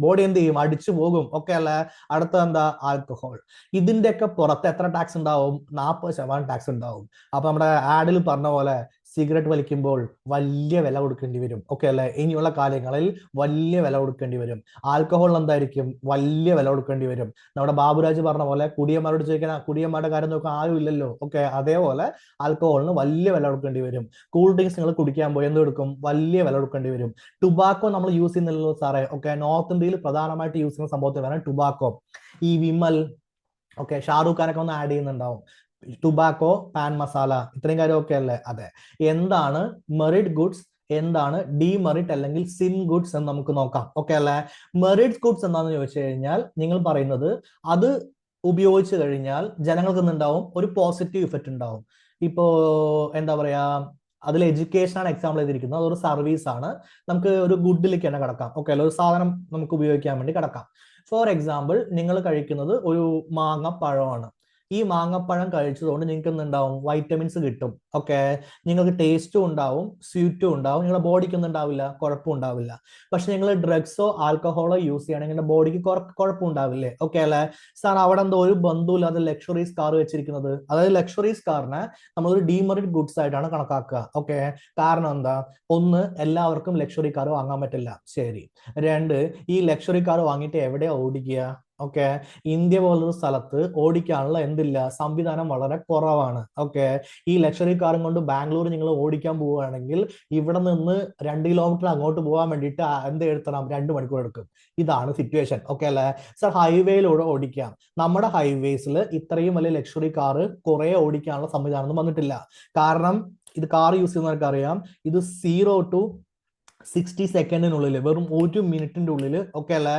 ബോഡി എന്ത് ചെയ്യും? അടിച്ചു പോകും, ഓക്കെ അല്ലേ? അടുത്ത എന്താ? ആൽക്കഹോൾ. ഇതിന്റെയൊക്കെ പുറത്ത് എത്ര ടാക്സ് ഉണ്ടാവും? 40% ടാക്സ് ഉണ്ടാവും. അപ്പൊ നമ്മുടെ ആഡിൽ പറഞ്ഞ പോലെ സിഗരറ്റ് വലിക്കുമ്പോൾ വലിയ വില കൊടുക്കേണ്ടി വരും, ഓക്കെ അല്ലെ? ഇനിയുള്ള കാലങ്ങളിൽ വലിയ വില കൊടുക്കേണ്ടി വരും. ആൽക്കഹോളിന് എന്തായിരിക്കും? വലിയ വില കൊടുക്കേണ്ടി വരും. നമ്മുടെ ബാബുരാജ് പറഞ്ഞ പോലെ കുടിയന്മാരോട് ചോദിക്കാൻ കുടിയന്മാരുടെ കാര്യം നോക്കാൻ ആരും ഇല്ലല്ലോ, ഓക്കെ. അതേപോലെ ആൽക്കഹോളിന് വലിയ വില കൊടുക്കേണ്ടി വരും. കൂൾ ഡ്രിങ്ക്സ് നിങ്ങൾ കുടിക്കാൻ പോയി എന്ത് കൊടുക്കും? വലിയ വില കൊടുക്കേണ്ടി വരും. ടുബാക്കോ നമ്മൾ യൂസ് ചെയ്യുന്നില്ലല്ലോ സാറേ, ഓക്കെ. നോർത്ത് ഇന്ത്യയിൽ പ്രധാനമായിട്ട് യൂസ് ചെയ്യുന്ന സംഭവത്തിലാണ് ടുബാക്കോ. ഈ വിമൽ, ഓക്കെ, ഷാറൂഖ് ഖാനൊക്കെ ഒന്ന് ആഡ് ചെയ്യുന്നുണ്ടാവും. ടുബാക്കോ, പാൻ മസാല, ഇത്രയും കാര്യം ഓക്കെ അല്ലേ? അതെ. എന്താണ് മെറിറ്റ് ഗുഡ്സ്, എന്താണ് ഡീമെറിറ്റ് അല്ലെങ്കിൽ സിൻ ഗുഡ്സ് എന്ന് നമുക്ക് നോക്കാം, ഓക്കെ അല്ലേ? മെറിറ്റ് ഗുഡ്സ് എന്താണെന്ന് ചോദിച്ചു കഴിഞ്ഞാൽ നിങ്ങൾ പറയുന്നത് അത് ഉപയോഗിച്ചു കഴിഞ്ഞാൽ ജനങ്ങൾക്ക് എന്തുണ്ടാവും? ഒരു പോസിറ്റീവ് ഇഫക്റ്റ് ഉണ്ടാവും. ഇപ്പോ എന്താ പറയാ, അതിൽ എഡ്യൂക്കേഷൻ ആണ് എക്സാമ്പിൾ ചെയ്തിരിക്കുന്നത്. അതൊരു സർവീസ് ആണ്. നമുക്ക് ഒരു ഗുഡിലേക്ക് തന്നെ കിടക്കാം, ഓക്കെ അല്ലെ? ഒരു സാധനം നമുക്ക് ഉപയോഗിക്കാൻ വേണ്ടി കിടക്കാം. ഫോർ എക്സാമ്പിൾ, നിങ്ങൾ കഴിക്കുന്നത് ഒരു മാങ്ങപ്പഴമാണ്. ഈ മാങ്ങപ്പഴം കഴിച്ചതുകൊണ്ട് നിങ്ങൾക്ക് എന്തുണ്ടാവും? വൈറ്റമിൻസ് കിട്ടും, ഓക്കെ. നിങ്ങൾക്ക് ടേസ്റ്റും ഉണ്ടാവും, സ്വീറ്റും ഉണ്ടാവും, നിങ്ങളുടെ ബോഡിക്ക് ഒന്നും ഉണ്ടാവില്ല, കുഴപ്പം ഉണ്ടാവില്ല. പക്ഷെ നിങ്ങൾ ഡ്രഗ്സോ ആൽക്കഹോളോ യൂസ് ചെയ്യുകയാണെങ്കിൽ നിങ്ങളുടെ ബോഡിക്ക് കുഴപ്പം ഉണ്ടാവില്ലേ, ഓക്കെ അല്ലെ? സാർ അവിടെ എന്തോ ഒരു ബന്ധുവില്ലാതെ ലക്ഷറീസ് കാർ വെച്ചിരിക്കുന്നത്, അതായത് ലക്ഷറീസ് കാറിനെ നമ്മളൊരു ഡീമെറിറ്റ് ഗുഡ്സ് ആയിട്ടാണ് കണക്കാക്കുക, ഓക്കെ. കാരണം എന്താ? 1, എല്ലാവർക്കും ലക്ഷറി കാർ വാങ്ങാൻ പറ്റില്ല, ശരി. 2, ഈ ലക്ഷറി കാർ വാങ്ങിയിട്ട് എവിടെയാ ഓടിക്കുക? ഓക്കെ, ഇന്ത്യ പോലൊരു സ്ഥലത്ത് ഓടിക്കാനുള്ള എന്തില്ല? സംവിധാനം വളരെ കുറവാണ്, ഓക്കെ. ഈ ലക്ഷറി കാറും കൊണ്ട് ബാംഗ്ലൂർ നിങ്ങൾ ഓടിക്കാൻ പോവുകയാണെങ്കിൽ ഇവിടെ നിന്ന് 2 കിലോമീറ്റർ അങ്ങോട്ട് പോകാൻ വേണ്ടിയിട്ട് എന്ത് എടുത്തണം? 2 മണിക്കൂർ എടുക്കും. ഇതാണ് സിറ്റുവേഷൻ, ഓക്കെ അല്ലെ? സർ ഹൈവേയിലൂടെ ഓടിക്കാം. നമ്മുടെ ഹൈവേസിൽ ഇത്രയും വലിയ ലക്ഷറി കാറ് കുറെ ഓടിക്കാനുള്ള സംവിധാനം ഒന്നും വന്നിട്ടില്ല. കാരണം ഇത് കാർ യൂസ് ചെയ്യുന്നവർക്ക് അറിയാം, ഇത് 0 to 60 സെക്കൻഡിനുള്ളിൽ, വെറും 1 മിനിറ്റിന്റെ ഉള്ളിൽ ഒക്കെ അല്ലെ,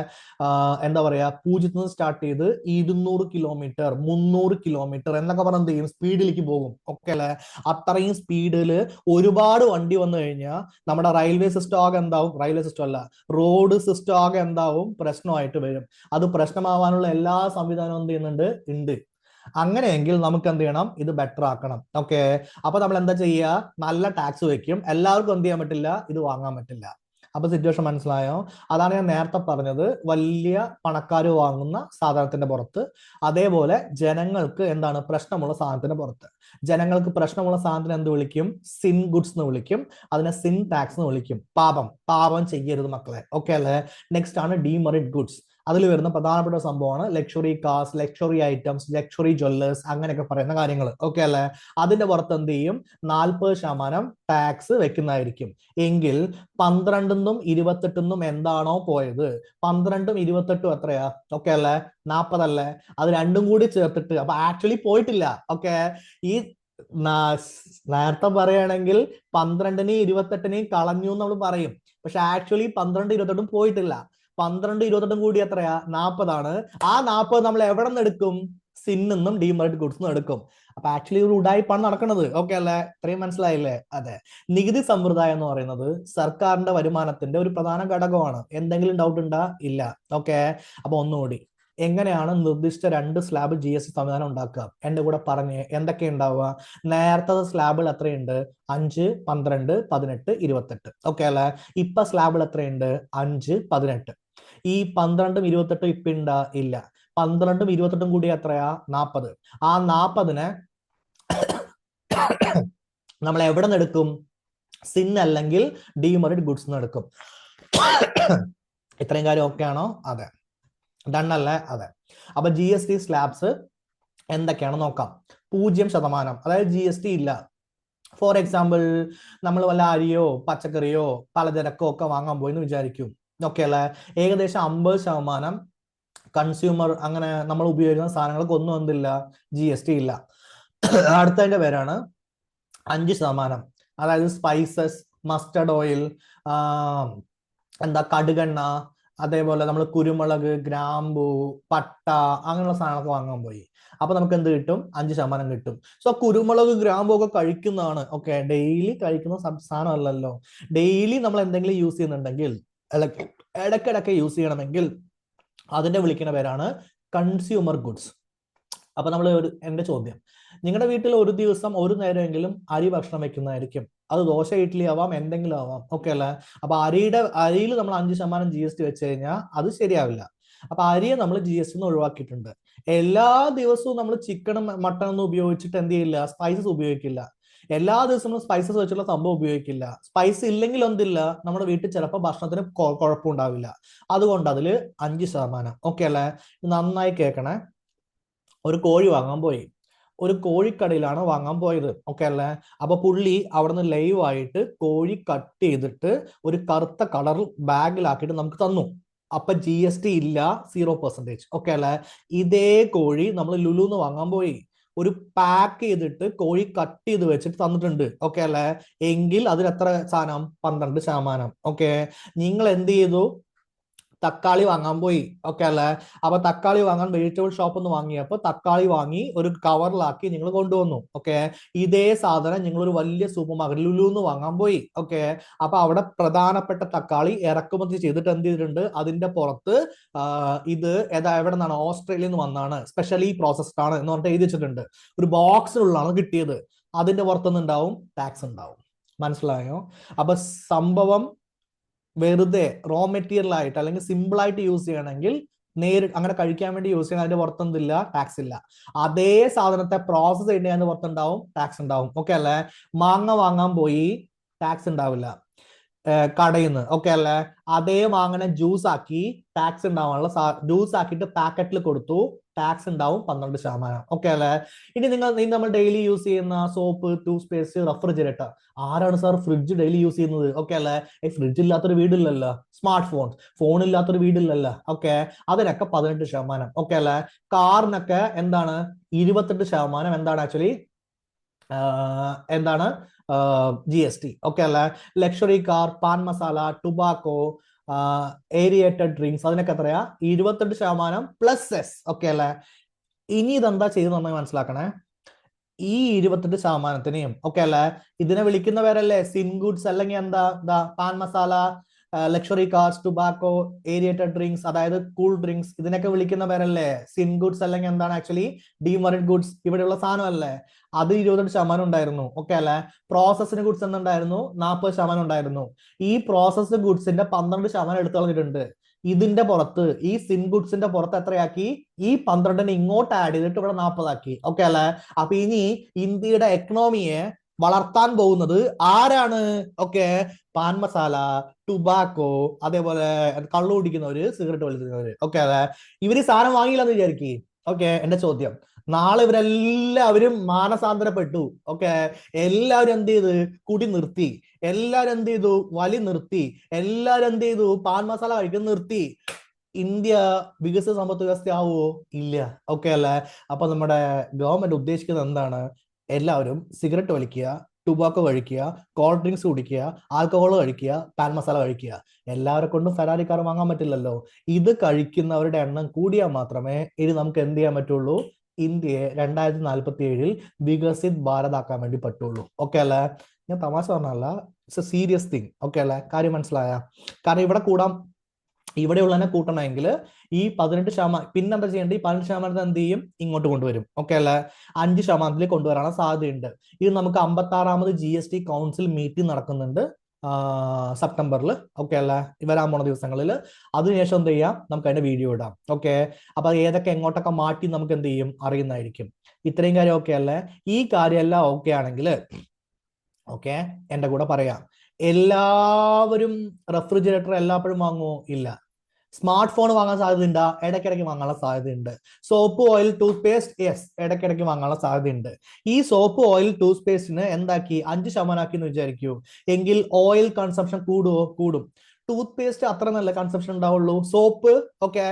എന്താ പറയാ, 0 നിന്ന് സ്റ്റാർട്ട് ചെയ്ത് 200 കിലോമീറ്റർ 300 കിലോമീറ്റർ എന്നൊക്കെ പറഞ്ഞ എന്ത് ചെയ്യും, സ്പീഡിലേക്ക് പോകും. ഓക്കെ അല്ലെ? അത്രയും സ്പീഡിൽ ഒരുപാട് വണ്ടി വന്നു കഴിഞ്ഞാൽ നമ്മുടെ റെയിൽവേ സിസ്റ്റം ആകെ എന്താവും, റെയിൽവേ സിസ്റ്റം അല്ല, റോഡ് സിസ്റ്റം ആകെ എന്താവും, പ്രശ്നമായിട്ട് വരും. അത് പ്രശ്നമാവാനുള്ള എല്ലാ സംവിധാനവും എന്ത് ചെയ്യുന്നുണ്ട്, ഉണ്ട്. അങ്ങനെയെങ്കിൽ നമുക്ക് എന്ത് ചെയ്യണം, ഇത് ബെറ്റർ ആക്കണം. ഓക്കെ, അപ്പൊ നമ്മൾ എന്താ ചെയ്യുക, നല്ല ടാക്സ് വെക്കും, എല്ലാവർക്കും എന്ത് ചെയ്യാൻ പറ്റില്ല, ഇത് വാങ്ങാൻ പറ്റില്ല. അപ്പൊ സിറ്റുവേഷൻ മനസ്സിലായോ? അതാണ് ഞാൻ നേരത്തെ പറഞ്ഞത്, വലിയ പണക്കാർ വാങ്ങുന്ന സാധനത്തിന്റെ പുറത്ത്, അതേപോലെ ജനങ്ങൾക്ക് എന്താണ് പ്രശ്നമുള്ള സാധനത്തിന്റെ പുറത്ത്. ജനങ്ങൾക്ക് പ്രശ്നമുള്ള സാധനത്തിന് എന്ത് വിളിക്കും, സിൻ ഗുഡ്സ് എന്ന് വിളിക്കും, അതിനെ സിൻ ടാക്സ് എന്ന് വിളിക്കും. പാപം ചെയ്യരുത് മക്കളെ. ഓക്കെ അല്ലെ? നെക്സ്റ്റ് ആണ് ഡീമെറിറ്റ് ഗുഡ്സ്. അതിൽ വരുന്ന പ്രധാനപ്പെട്ട സംഭവമാണ് luxury cars, luxury items, luxury Jewellers, അങ്ങനെയൊക്കെ പറയുന്ന കാര്യങ്ങൾ. ഓക്കെ അല്ലെ? അതിന്റെ പുറത്ത് എന്ത് ചെയ്യും, 40% ടാക്സ് വെക്കുന്നതായിരിക്കും. എങ്കിൽ 12-നും 28-നും എന്താണോ പോയത്, 12-ഉം 28-ഉം എത്രയാ? ഓക്കെ അല്ലെ? 40 അല്ലേ? അത് രണ്ടും കൂടി ചേർത്തിട്ട്, അപ്പൊ ആക്ച്വലി പോയിട്ടില്ല. ഓക്കെ, ഈ നേരത്തെ പറയുകയാണെങ്കിൽ 12-നെയും 28-നെയും കളഞ്ഞു നമ്മൾ പറയും. പക്ഷെ ആക്ച്വലി 12 28-ഉം പോയിട്ടില്ല. 12 28-ഉം കൂടി എത്രയാ? 40 ആ 40 നമ്മൾ എവിടെ നിന്ന് എടുക്കും? സിന്നും ഡീമെറിറ്റ് ഗുഡ്സ് എടുക്കും. അപ്പൊ ആക്ച്വലി ഒരു ഉഡായിപ്പാണ് നടക്കുന്നത്. ഓക്കെ അല്ലെ? ഇത്രയും മനസ്സിലായില്ലേ? അതെ. നികുതി സമ്പ്രദായം എന്ന് പറയുന്നത് സർക്കാരിന്റെ വരുമാനത്തിന്റെ ഒരു പ്രധാന ഘടകമാണ്. എന്തെങ്കിലും ഡൗട്ട് ഉണ്ടാ? ഇല്ല. ഓക്കെ, അപ്പൊ ഒന്നുകൂടി, എങ്ങനെയാണ് നിർദ്ദിഷ്ട 2 സ്ലാബ് GST സംവിധാനം ഉണ്ടാക്കുക? എന്റെ കൂടെ പറഞ്ഞ് എന്തൊക്കെ ഉണ്ടാവുക? നേരത്തെ സ്ലാബിൽ എത്രയുണ്ട്? 5, 12, 18, 28. ഓക്കെ അല്ലെ? ഇപ്പൊ സ്ലാബിൽ എത്രയുണ്ട്? 5, 18. ഈ 12-ഉം 28-ഉം ഇപ്പൊ ഉണ്ടാ? ഇല്ല. 12-ഉം 28-ഉം കൂടി എത്രയാ? 40. ആ 40-നെ നമ്മൾ എവിടെ നിന്ന് എടുക്കും? സിൻ അല്ലെങ്കിൽ ഡീമെറിറ്റ് ഗുഡ്സ് നിന്ന് എടുക്കും. ഇത്രയും കാര്യം ഓക്കെ ആണോ? അതെ. ഡൺ അല്ലേ? അതെ. അപ്പൊ GST സ്ലാബ്സ് എന്തൊക്കെയാണ് നോക്കാം. 0%, അതായത് GST ഇല്ല. ഫോർ എക്സാമ്പിൾ, നമ്മൾ വല്ല അരിയോ പച്ചക്കറിയോ പലചരക്കോ ഒക്കെ വാങ്ങാൻ പോയി എന്ന് വിചാരിക്കും. ഓക്കെ അല്ലെ? ഏകദേശം 50% കൺസ്യൂമർ അങ്ങനെ നമ്മൾ ഉപയോഗിക്കുന്ന സാധനങ്ങൾക്ക് ഒന്നും എന്തില്ല, GST ഇല്ല. അടുത്തതിന്റെ പേരാണ് 5%, അതായത് സ്പൈസസ്, മസ്റ്റർഡ് ഓയിൽ, എന്താ കടുകെണ്ണ, അതേപോലെ നമ്മൾ കുരുമുളക്, ഗ്രാമ്പു, പട്ട, അങ്ങനെയുള്ള സാധനങ്ങളൊക്കെ വാങ്ങാൻ പോയി. അപ്പൊ നമുക്ക് എന്ത് കിട്ടും? 5% കിട്ടും. സോ കുരുമുളക്, ഗ്രാമ്പു ഒക്കെ കഴിക്കുന്നതാണ്. ഓക്കെ, ഡെയിലി കഴിക്കുന്ന സാധനം അല്ലല്ലോ. ഡെയിലി നമ്മൾ എന്തെങ്കിലും യൂസ് ചെയ്യുന്നുണ്ടെങ്കിൽ, ഇടയ്ക്കിടയ്ക്ക് യൂസ് ചെയ്യണമെങ്കിൽ അതിന്റെ വിളിക്കുന്ന പേരാണ് കൺസ്യൂമർ ഗുഡ്സ്. അപ്പൊ നമ്മൾ എന്റെ ചോദ്യം, നിങ്ങളുടെ വീട്ടിൽ ഒരു ദിവസം ഒരു നേരമെങ്കിലും അരി ഭക്ഷണം വെക്കുന്നതായിരിക്കും. അത് ദോശ, ഇഡ്ഡലി ആവാം, എന്തെങ്കിലും ആവാം. ഓക്കെ അല്ലെ? അപ്പൊ അരിയിൽ നമ്മൾ 5% GST വെച്ച് കഴിഞ്ഞാൽ അത് ശരിയാവില്ല. അപ്പൊ അരിയെ നമ്മൾ GST ഒഴിവാക്കിയിട്ടുണ്ട്. എല്ലാ ദിവസവും നമ്മൾ ചിക്കനും മട്ടണൊന്നും ഉപയോഗിച്ചിട്ട് എന്ത് ചെയ്യില്ല, സ്പൈസസ് ഉപയോഗിക്കില്ല. എല്ലാ ദിവസവും സ്പൈസസ് വെച്ചുള്ള സംഭവം ഉപയോഗിക്കില്ല. സ്പൈസ് ഇല്ലെങ്കിൽ എന്തില്ല, നമ്മുടെ വീട്ടിൽ ചിലപ്പോൾ ഭക്ഷണത്തിന് കുഴപ്പമുണ്ടാവില്ല. അതുകൊണ്ട് അതില് 5%. ഓക്കെ അല്ലെ? നന്നായി കേൾക്കണേ. ഒരു കോഴി വാങ്ങാൻ പോയി, ഒരു കോഴിക്കടയിലാണ് വാങ്ങാൻ പോയത്. ഓക്കെ അല്ലേ? അപ്പൊ പുള്ളി അവിടുന്ന് ലൈവ് ആയിട്ട് കോഴി കട്ട് ചെയ്തിട്ട് ഒരു കറുത്ത കളർ ബാഗിലാക്കിയിട്ട് നമുക്ക് തന്നു. അപ്പൊ GST ഇല്ല, 0%. ഓക്കെ അല്ലേ? ഇതേ കോഴി നമ്മൾ ലുലുന്ന് വാങ്ങാൻ പോയി, ഒരു പാക്ക് ചെയ്തിട്ട് കോഴി കട്ട് ചെയ്ത് വെച്ചിട്ട് തന്നിട്ടുണ്ട്. ഓക്കെ അല്ലേ? എങ്കിൽ അതിൽ എത്ര സാധനം? 12%. ഓക്കെ, നിങ്ങൾ എന്ത് ചെയ്തു? തക്കാളി വാങ്ങാൻ പോയി. ഓക്കെ അല്ലേ? അപ്പൊ തക്കാളി വാങ്ങാൻ വെജിറ്റബിൾ ഷോപ്പ് നിന്ന് വാങ്ങിയപ്പോൾ തക്കാളി വാങ്ങി ഒരു കവറിലാക്കി നിങ്ങൾ കൊണ്ടുവന്നു. ഓക്കെ, ഇതേ സാധനം നിങ്ങൾ ഒരു വലിയ സൂപ്പർ മാർക്കറ്റ് ലുലുന്ന് വാങ്ങാൻ പോയി. ഓക്കെ, അപ്പൊ അവിടെ പ്രധാനപ്പെട്ട തക്കാളി ഇറക്കുമതി ചെയ്തിട്ട് എന്ത് ചെയ്തിട്ടുണ്ട്? അതിന്റെ പുറത്ത് ഇത് എവിടെ നിന്നാണ്? ഓസ്ട്രേലിയയിൽ നിന്ന് വന്നാണ്, സ്പെഷ്യലി പ്രോസസ്ഡ് ആണ് എന്ന് പറഞ്ഞിട്ട് എഴുതി വെച്ചിട്ടുണ്ട്. ഒരു ബോക്സിലുള്ളതാണ് കിട്ടിയത്. അതിന്റെ പുറത്തുനിന്ന് ഉണ്ടാവും ടാക്സ് ഉണ്ടാവും. മനസ്സിലായോ? അപ്പൊ സംഭവം വെറുതെ റോ മെറ്റീരിയൽ ആയിട്ട് അല്ലെങ്കിൽ സിമ്പിൾ ആയിട്ട് യൂസ് ചെയ്യണമെങ്കിൽ നേരിട്ട് അങ്ങനെ കഴിക്കാൻ വേണ്ടി യൂസ് ചെയ്യണം, അതിന്റെ പുറത്തൊന്നില്ല, ടാക്സ് ഇല്ല. അതേ സാധനത്തെ പ്രോസസ് ചെയ്യുന്നതിന്റെ പുറത്തുണ്ടാവും, ടാക്സ് ഉണ്ടാവും. ഓക്കെ അല്ലേ? മാങ്ങ വാങ്ങാൻ പോയി, ടാക്സ് ഉണ്ടാവില്ല കടയിൽ നിന്ന്. ഓക്കെ അല്ലേ? അതേ മാങ്ങനെ ജ്യൂസ് ആക്കി, ടാക്സ് ഉണ്ടാവാനുള്ള ജ്യൂസ് ആക്കിയിട്ട് പാക്കറ്റിൽ കൊടുത്തു, ടാക്സ് ഉണ്ടാവും 12%. ഓക്കെ അല്ലേ? ഇനി നമ്മൾ ഡെയിലി യൂസ് ചെയ്യുന്ന സോപ്പ്, ടൂത്ത് പേസ്റ്റ്, റെഫ്രിജറേറ്റർ. ആരാണ് സാർ ഫ്രിഡ്ജ് ഡെയിലി യൂസ് ചെയ്യുന്നത്? ഓക്കെ അല്ലേ? ഫ്രിഡ്ജ് ഇല്ലാത്തൊരു വീടില്ലല്ലോ. സ്മാർട്ട് ഫോൺ ഇല്ലാത്തൊരു വീടില്ലല്ലോ. ഓക്കെ, അതിനൊക്കെ 18%. ഓക്കെ അല്ലേ? കാറിനൊക്കെ എന്താണ്? 28%. എന്താണ് ആക്ച്വലി? എന്താണ് GST. ഓക്കെ അല്ലേ? Luxury car, pan masala, tobacco, aerated drinks, അതിനൊക്കെ എത്രയാ? 28% പ്ലസ് സെസ്. ഓക്കെ അല്ലേ? ഇനി ഇതെന്താ ചെയ്ത് നന്നായി മനസ്സിലാക്കണേ. ഈ 28%-നെയും ഓക്കെ അല്ലേ, ഇതിനെ വിളിക്കുന്ന പേരല്ലേ സിൻ ഗുഡ്സ്, അല്ലെങ്കിൽ എന്താ pan masala, luxury cars, tobacco, aerated drinks, അതായത് കൂൾ ഡ്രിങ്ക്സ്, ഇതിനൊക്കെ വിളിക്കുന്ന പേരല്ലേ സിൻ ഗുഡ്സ്, അല്ലെങ്കിൽ എന്താണ് ആക്ച്വലി ഡീമറിഡ് ഗുഡ്സ്. ഇവിടെയുള്ള സാധനമല്ലേ. അത് 28% ഉണ്ടായിരുന്നു. ഓക്കെ അല്ലെ? പ്രോസസ്ഡ് ഗുഡ്സ് എന്നുണ്ടായിരുന്നു 40% ഉണ്ടായിരുന്നു. ഈ പ്രോസസ്ഡ് ഗുഡ്സിന്റെ 12% എടുത്തു കളഞ്ഞിട്ടുണ്ട്. ഇതിന്റെ പുറത്ത്, ഈ സിൻ ഗുഡ്സിന്റെ പുറത്ത് എത്രയാക്കി? ഈ 12-നെ ഇങ്ങോട്ട് ആഡ് ചെയ്തിട്ട് ഇവിടെ 40 ആക്കി. ഓക്കെ അല്ലെ? അപ്പൊ ഇനി ഇന്ത്യയുടെ എക്കണോമിയെ വളർത്താൻ പോകുന്നത് ആരാണ്? ഓക്കെ, പാൻ മസാല, ടുബാക്കോ, അതേപോലെ കള്ളു കുടിക്കുന്നവര്, സിഗരറ്റ് വലിക്കുന്നവര്. ഓക്കെ അല്ലെ? ഇവര് സാധനം വാങ്ങിയില്ലെന്ന് വിചാരിക്കും. ഓക്കെ, എന്റെ ചോദ്യം, നാളെ ഇവരെല്ലാവരും മാനസാന്തരപ്പെട്ടു. ഓക്കെ, എല്ലാവരും എന്ത് ചെയ്ത്? കുടി നിർത്തി. എല്ലാവരും എന്ത് ചെയ്തു? വലി നിർത്തി. എല്ലാവരും എന്ത് ചെയ്തു? പാൻ മസാല കഴിക്കാൻ നിർത്തി. ഇന്ത്യ വികസിത സമ്പദ് വ്യവസ്ഥയാവോ? ഇല്ല. ഓക്കെ അല്ലേ? അപ്പൊ നമ്മുടെ ഗവൺമെന്റ് ഉദ്ദേശിക്കുന്നത് എന്താണ്? എല്ലാവരും സിഗരറ്റ് വലിക്കുക, ടുബാക്കോ കഴിക്കുക, കോൾഡ് ഡ്രിങ്ക്സ് കുടിക്കുക, ആൽക്കഹോൾ കഴിക്കുക, പാൻ മസാല കഴിക്കുക. എല്ലാവരെ കൊണ്ടും ഫെറാറി കാർ വാങ്ങാൻ പറ്റില്ലല്ലോ. ഇത് കഴിക്കുന്നവരുടെ എണ്ണം കൂടിയാൽ മാത്രമേ ഇനി നമുക്ക് എന്ത് ചെയ്യാൻ പറ്റുള്ളൂ? ഇന്ത്യയെ 2047 വികസിത് ഭാരത് ആക്കാൻ വേണ്ടി പറ്റുള്ളൂ. ഓക്കെ അല്ലേ? ഞാൻ തമാശ പറഞ്ഞല്ല, it's A serious thing. Okay അല്ലേ? കാര്യം മനസ്സിലായ? കാരണം ഇവിടെ കൂടാം, ഇവിടെയുള്ളതിനെ കൂട്ടണമെങ്കിൽ ഈ 18%, പിന്നെന്താ ചെയ്യേണ്ടത്? ഈ 18% എന്ത് ചെയ്യും? ഇങ്ങോട്ട് കൊണ്ടുവരും. ഓക്കെ അല്ലെ? 5% കൊണ്ടുവരാനുള്ള സാധ്യതയുണ്ട്. ഇത് നമുക്ക് 56ാമത് GST കൗൺസിൽ മീറ്റിംഗ് നടക്കുന്നുണ്ട് സെപ്റ്റംബറിൽ. ഓക്കെ അല്ലെ? വരാൻ പോണ ദിവസങ്ങളിൽ. അതിനുശേഷം എന്ത് ചെയ്യാം? നമുക്ക് അതിന്റെ വീഡിയോ ഇടാം. ഓക്കെ, അപ്പൊ ഏതൊക്കെ എങ്ങോട്ടൊക്കെ മാറ്റി നമുക്ക് എന്ത് ചെയ്യും? അറിയുന്നതായിരിക്കും. ഇത്രയും കാര്യം ഓക്കെ അല്ലേ? ഈ കാര്യമെല്ലാം ഓക്കെ ആണെങ്കിൽ ഓക്കെ, എന്റെ കൂടെ പറയാം. എല്ലാവരും റെഫ്രിജറേറ്റർ എല്ലാപ്പോഴും വാങ്ങുമോ? ഇല്ല. സ്മാർട്ട് ഫോൺ വാങ്ങാൻ സാധ്യതയുണ്ട്, ഇടയ്ക്കിടയ്ക്ക് വാങ്ങാനുള്ള സാധ്യതയുണ്ട്. Soap, oil, tooth paste, yes, ഇടയ്ക്കിടയ്ക്ക് വാങ്ങാനുള്ള സാധ്യതയുണ്ട്. ഈ സോപ്പ്, ഓയിൽ, ടൂത്ത് പേസ്റ്റിന് എന്താക്കി? 5% ആക്കി എന്ന് വിചാരിക്കൂ. എങ്കിൽ ഓയിൽ കൺസംഷൻ കൂടുവോ? കൂടും. ടൂത്ത് പേസ്റ്റ് അത്ര നല്ല കൺസംഷൻ ഉണ്ടാവുള്ളൂ. സോപ്പ് ഓക്കെ,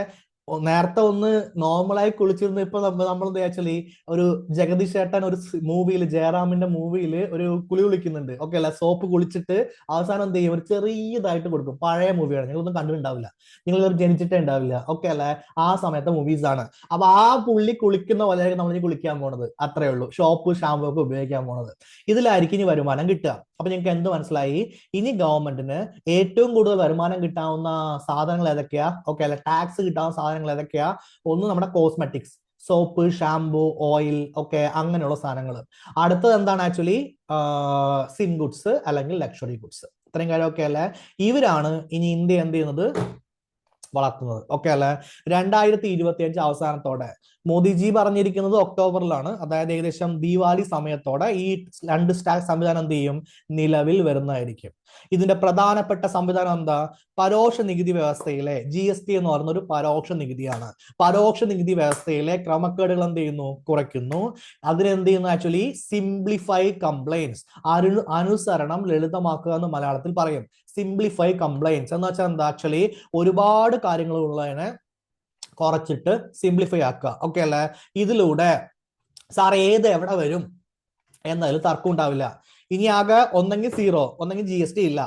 നേരത്തെ ഒന്ന് നോർമലായി കുളിച്ചിരുന്നു. ഇപ്പൊ നമ്മൾ എന്താ ആക്ച്വലി ഒരു ജഗദീഷ് ചേട്ടൻ ഒരു മൂവിയിൽ, ജയറാമിന്റെ മൂവിയിൽ ഒരു കുളി കുളിക്കുന്നുണ്ട്. ഓക്കെ അല്ലെ? സോപ്പ് കുളിച്ചിട്ട് അവസാനം എന്ത് ചെയ്യും? ഒരു ചെറിയതായിട്ട് കൊടുക്കും. പഴയ മൂവിയാണ്, നിങ്ങളൊന്നും കണ്ടിട്ടുണ്ടാവില്ല, നിങ്ങൾ ജനിച്ചിട്ടേ ഉണ്ടാവില്ല. ഓക്കെ അല്ലെ? ആ സമയത്തെ മൂവീസ് ആണ്. അപ്പൊ ആ പുള്ളി കുളിക്കുന്ന പോലെ നമ്മൾ കുളിക്കാൻ പോണത്. അത്രേ ഉള്ളൂ. ഷോപ്പ്, ഷാമ്പു ഒക്കെ ഉപയോഗിക്കാൻ പോണത്. ഇതിലായിരിക്കും ഇനി വരുമാനം കിട്ടുക. അപ്പൊ നിങ്ങൾക്ക് എന്ത് മനസ്സിലായി? ഇനി ഗവൺമെന്റിന് ഏറ്റവും കൂടുതൽ വരുമാനം കിട്ടാവുന്ന സാധനങ്ങൾ ഏതൊക്കെയാ? ഓക്കെ അല്ലെ? ടാക്സ് കിട്ടാവുന്ന സാധനങ്ങൾ ഏതൊക്കെയാ? ഒന്ന് നമ്മുടെ cosmetics, soap, shampoo, oil, okay, അങ്ങനെയുള്ള സാധനങ്ങൾ. അടുത്തത് എന്താണ് ആക്ച്വലി? സിൻ ഗുഡ്സ് അല്ലെങ്കിൽ ലക്ഷറി ഗുഡ്സ്. ഇത്രയും കാര്യം ഓക്കെ അല്ലെ? ഇവരാണ് ഇനി ഇന്ത്യ എന്ത് ചെയ്യുന്നത്? വളർത്തുന്നത്. ഓക്കെ അല്ലെ? 2025 അവസാനത്തോടെ, മോദിജി പറഞ്ഞിരിക്കുന്നത് ഒക്ടോബറിലാണ്, അതായത് ഏകദേശം ദീപാവലി സമയത്തോടെ ഈ 2 സ്റ്റാക്ക് സംവിധാനം എന്ത് ചെയ്യും? നിലവിൽ വരുന്നതായിരിക്കും. ഇതിന്റെ പ്രധാനപ്പെട്ട സംവിധാനം എന്താ? പരോക്ഷ നികുതി വ്യവസ്ഥയിലെ GST എന്ന് പറയുന്ന ഒരു പരോക്ഷ നികുതിയാണ്. പരോക്ഷ നികുതി വ്യവസ്ഥയിലെ ക്രമക്കേടുകൾ എന്ത് ചെയ്യുന്നു? കുറയ്ക്കുന്നു. അതിനെന്ത് ചെയ്യുന്നു? ആക്ച്വലി സിംപ്ലിഫൈ കംപ്ലൈൻസ്, അനുസരണം ലളിതമാക്കുക എന്ന് മലയാളത്തിൽ പറയും. സിംപ്ലിഫൈ കംപ്ലൈൻസ് എന്ന് വെച്ചാൽ എന്താ? ആക്ച്വലി ഒരുപാട് കാര്യങ്ങൾ ഉള്ളതിനെ കുറച്ചിട്ട് സിംപ്ലിഫൈ ആക്കുക. ഓക്കെ അല്ലെ? ഇതിലൂടെ സാർ ഏത് എവിടെ വരും എന്നാലും തർക്കം ഉണ്ടാവില്ല. ഇനി ആകെ ഒന്നെങ്കിൽ 0, ഒന്നെങ്കിൽ GST ഇല്ല,